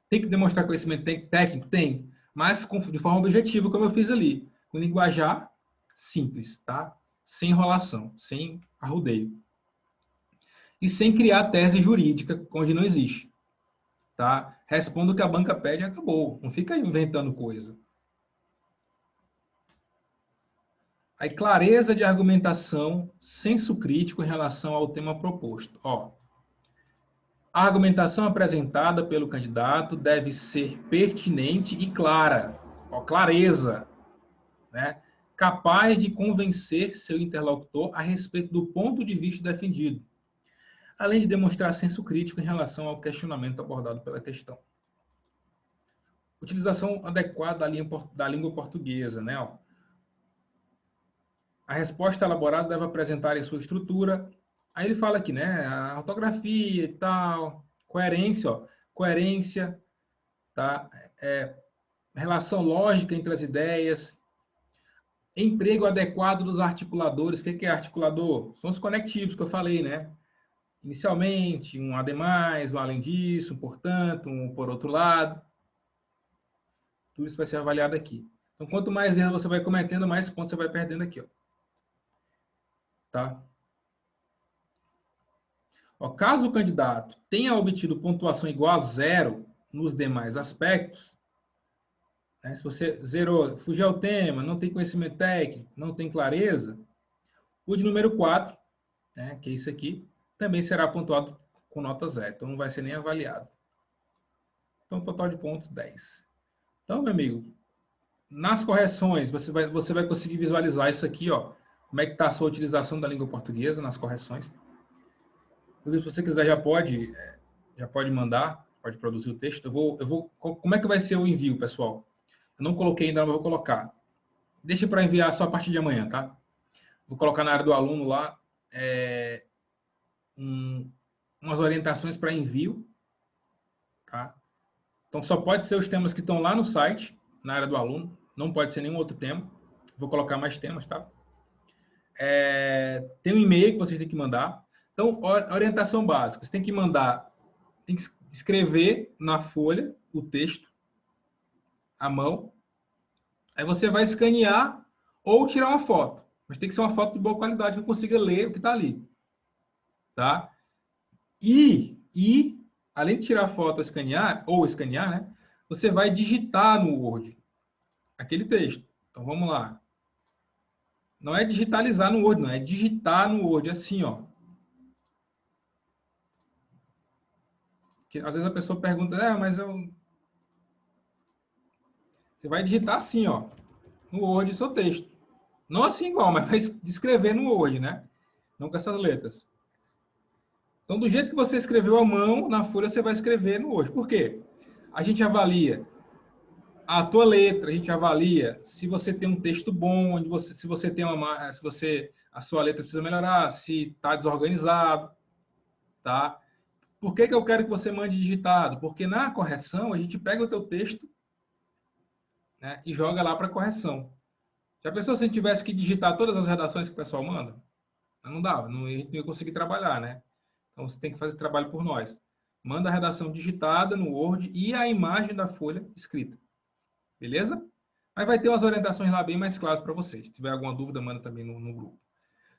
A: Tem que demonstrar conhecimento técnico? Tem, mas de forma objetiva, como eu fiz ali. Com linguajar simples, tá? Sem enrolação, sem arrudeio. E sem criar tese jurídica onde não existe. Tá? Responda o que a banca pede e acabou. Não fica inventando coisa. Aí, clareza de argumentação, senso crítico em relação ao tema proposto. Ó, a argumentação apresentada pelo candidato deve ser pertinente e clara. Ó, clareza. Né? Capaz de convencer seu interlocutor a respeito do ponto de vista defendido, além de demonstrar senso crítico em relação ao questionamento abordado pela questão. Utilização adequada da língua portuguesa, né? Ó. A resposta elaborada deve apresentar em sua estrutura. Aí ele fala aqui, né? A ortografia e tal, coerência, ó. Coerência, tá? Relação lógica entre as ideias. Emprego adequado dos articuladores. O que é articulador? São os conectivos que eu falei, né? Inicialmente, um ademais, um além disso, um portanto, um por outro lado. Tudo isso vai ser avaliado aqui. Então, quanto mais erros você vai cometendo, mais pontos você vai perdendo aqui. Ó. Tá? Ó, caso o candidato tenha obtido pontuação igual a 0 nos demais aspectos, né, se você zerou, fugiu ao tema, não tem conhecimento técnico, não tem clareza, o de número 4, né, que é isso aqui, também será pontuado com nota 0. Então, não vai ser nem avaliado. Então, total de pontos, 10. Então, meu amigo, nas correções, você vai conseguir visualizar isso aqui, ó, como é que está a sua utilização da língua portuguesa nas correções. Inclusive, se você quiser, já pode mandar, pode produzir o texto. Como é que vai ser o envio, pessoal? Eu não coloquei ainda, mas vou colocar. Deixa para enviar só a partir de amanhã, tá? Vou colocar na área do aluno lá umas orientações para envio, tá? Então, só pode ser os temas que estão lá no site, na área do aluno. Não pode ser nenhum outro tema. Vou colocar mais temas, tá? Tem um e-mail que vocês têm que mandar. Então, orientação básica. Você tem que mandar, tem que escrever na folha o texto à mão. Aí você vai escanear ou tirar uma foto. Mas tem que ser uma foto de boa qualidade que eu consiga ler o que está ali. Tá? E, além de tirar a foto, escanear, né? Você vai digitar no Word aquele texto. Então, vamos lá. Não é digitalizar no Word, não. É digitar no Word, assim, ó. Que, às vezes a pessoa pergunta, mas eu... Você vai digitar assim, ó. No Word, seu texto. Não assim igual, mas vai escrever no Word, né? Não com essas letras. Então, do jeito que você escreveu à mão, na folha, você vai escrever no Word. Por quê? A gente avalia a tua letra, a gente avalia se você tem um texto bom, se você tem a sua letra precisa melhorar, se está desorganizado, tá? Por que eu quero que você mande digitado? Porque na correção a gente pega o teu texto, né, e joga lá para correção. Já pensou se a gente tivesse que digitar todas as redações que o pessoal manda? Não dava, a gente não ia conseguir trabalhar, né? Então você tem que fazer esse trabalho por nós. Manda a redação digitada no Word e a imagem da folha escrita. Beleza? Mas vai ter umas orientações lá bem mais claras para vocês. Se tiver alguma dúvida, manda também no grupo.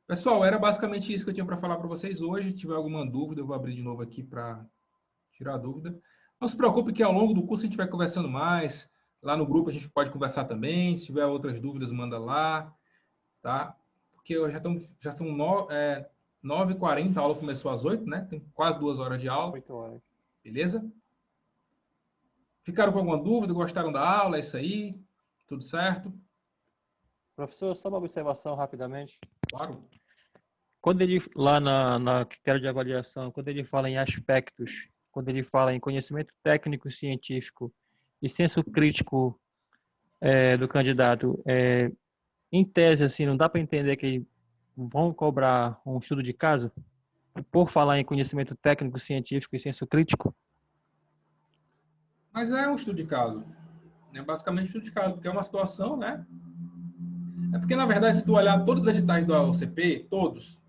A: Pessoal, era basicamente isso que eu tinha para falar para vocês hoje. Se tiver alguma dúvida, eu vou abrir de novo aqui para tirar a dúvida. Não se preocupe que ao longo do curso a gente vai conversando mais. Lá no grupo a gente pode conversar também. Se tiver outras dúvidas, manda lá. Tá? Porque já são 9h40, a aula começou às 8, né? Tem quase 2 horas de aula.
F: 8 horas.
A: Beleza? Ficaram com alguma dúvida? Gostaram da aula? É isso aí? Tudo certo?
F: Professor, só uma observação rapidamente.
A: Claro.
F: Quando ele, lá na critério de avaliação, quando ele fala em aspectos, quando ele fala em conhecimento técnico científico e senso crítico do candidato, em tese, assim, não dá para entender que vão cobrar um estudo de caso por falar em conhecimento técnico científico e senso crítico?
A: Mas é um estudo de caso. É basicamente um estudo de caso, porque é uma situação, né? É porque, na verdade, se tu olhar todos os editais do AOCP, todos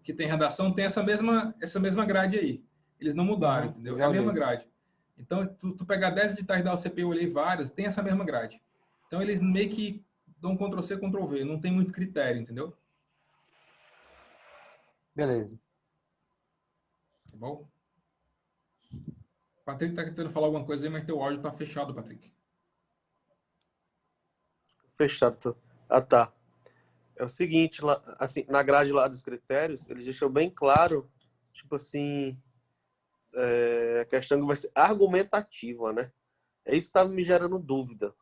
A: que tem redação, tem essa mesma grade aí. Eles não mudaram, entendeu? É a mesma grade. Então, tu pegar 10 editais da AOCP, eu olhei vários, tem essa mesma grade. Então, eles meio que dão Ctrl+C, Ctrl+V. Não tem muito critério, entendeu?
F: Beleza.
A: Tá bom? Patrick tá tentando falar alguma coisa aí, mas teu áudio tá fechado, Patrick.
E: Fechado. Ah, tá. É o seguinte, lá, assim, na grade lá dos critérios, ele deixou bem claro, tipo assim, a questão que vai ser argumentativa, né? É isso que tá me gerando dúvida.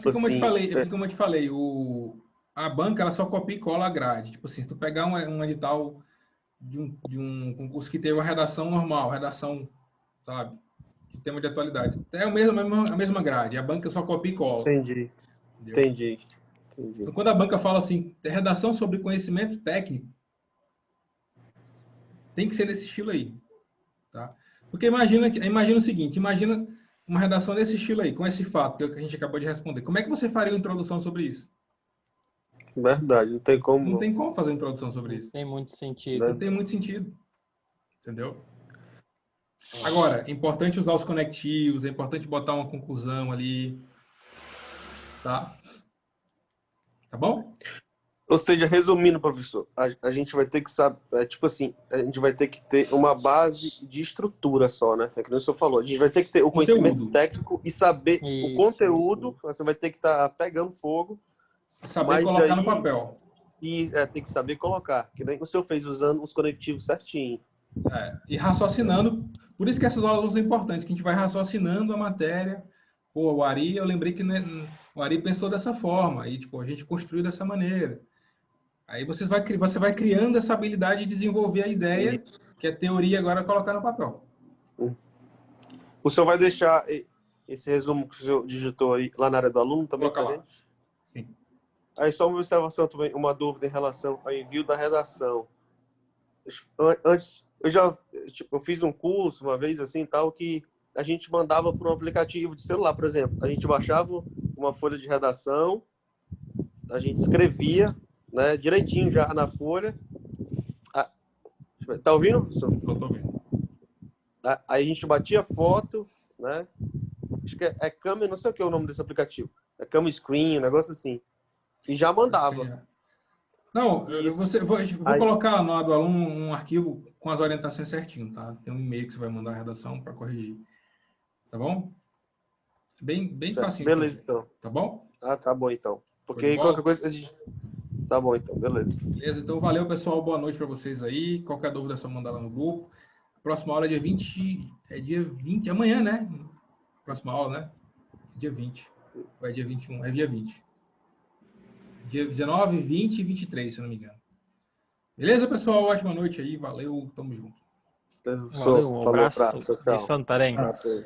A: Porque, como eu te falei, a banca ela só copia e cola a grade. Tipo assim, se tu pegar um edital de um concurso que teve uma redação normal, redação, sabe, de tema de atualidade, é a mesma grade. A banca só copia e cola.
E: Entendi.
A: Entendeu?
E: Entendi.
A: Então, quando a banca fala assim, redação sobre conhecimento técnico, tem que ser nesse estilo aí, tá? Porque imagina o seguinte, imagina uma redação desse estilo aí, com esse fato que a gente acabou de responder. Como é que você faria uma introdução sobre isso?
E: Verdade, não tem como.
A: Não tem como fazer uma introdução sobre isso.
F: Tem muito sentido.
A: Não tem muito sentido. Entendeu? Agora, é importante usar os conectivos, é importante botar uma conclusão ali. Tá? Tá bom?
E: Ou seja, resumindo, professor, a gente vai ter que saber, tipo assim, a gente vai ter que ter uma base de estrutura só, né? É que nem o senhor falou. A gente vai ter que ter o conhecimento técnico e saber o conteúdo. Você vai ter que estar pegando fogo.
A: Saber colocar no papel.
E: E tem que saber colocar, que nem o senhor fez usando os conectivos certinho.
A: E raciocinando. Por isso que essas aulas são importantes, que a gente vai raciocinando a matéria. Pô, o Ari, eu lembrei que o Ari pensou dessa forma. Aí, tipo, a gente construiu dessa maneira. Aí você vai criando essa habilidade de desenvolver a ideia, que é teoria, agora colocar no papel.
E: O senhor vai deixar esse resumo que o senhor digitou aí lá na área do aluno também para a gente?
A: Sim.
E: Aí só uma observação também, uma dúvida em relação ao envio da redação. Antes, eu fiz um curso uma vez assim, tal, que a gente mandava para um aplicativo de celular, por exemplo. A gente baixava uma folha de redação, a gente escrevia, né, direitinho já na folha. Tá ouvindo, professor?
A: Eu tô ouvindo.
E: Aí a gente batia foto, né? Acho que é câmera, não sei o que é o nome desse aplicativo. É Cam Screen, um negócio assim. E já mandava.
A: Não, vou colocar lá no lado do aluno um arquivo com as orientações certinho, tá? Tem um e-mail que você vai mandar a redação para corrigir. Tá bom? Bem facinho.
E: Beleza, então.
A: Tá bom?
E: Tá bom, então. Porque aí qualquer coisa a gente... Tá bom, então. Beleza.
A: Beleza, então valeu, pessoal. Boa noite para vocês aí. Qualquer dúvida é só mandar lá no grupo. A próxima aula é dia 20... É dia 20... Amanhã, né? Próxima aula, né? Dia 20. Ou é dia 21? É dia 20. Dia 19, 20 e 23, se eu não me engano. Beleza, pessoal? Ótima noite aí. Valeu, tamo junto.
F: Valeu, um abraço de Santarém.
A: Valeu.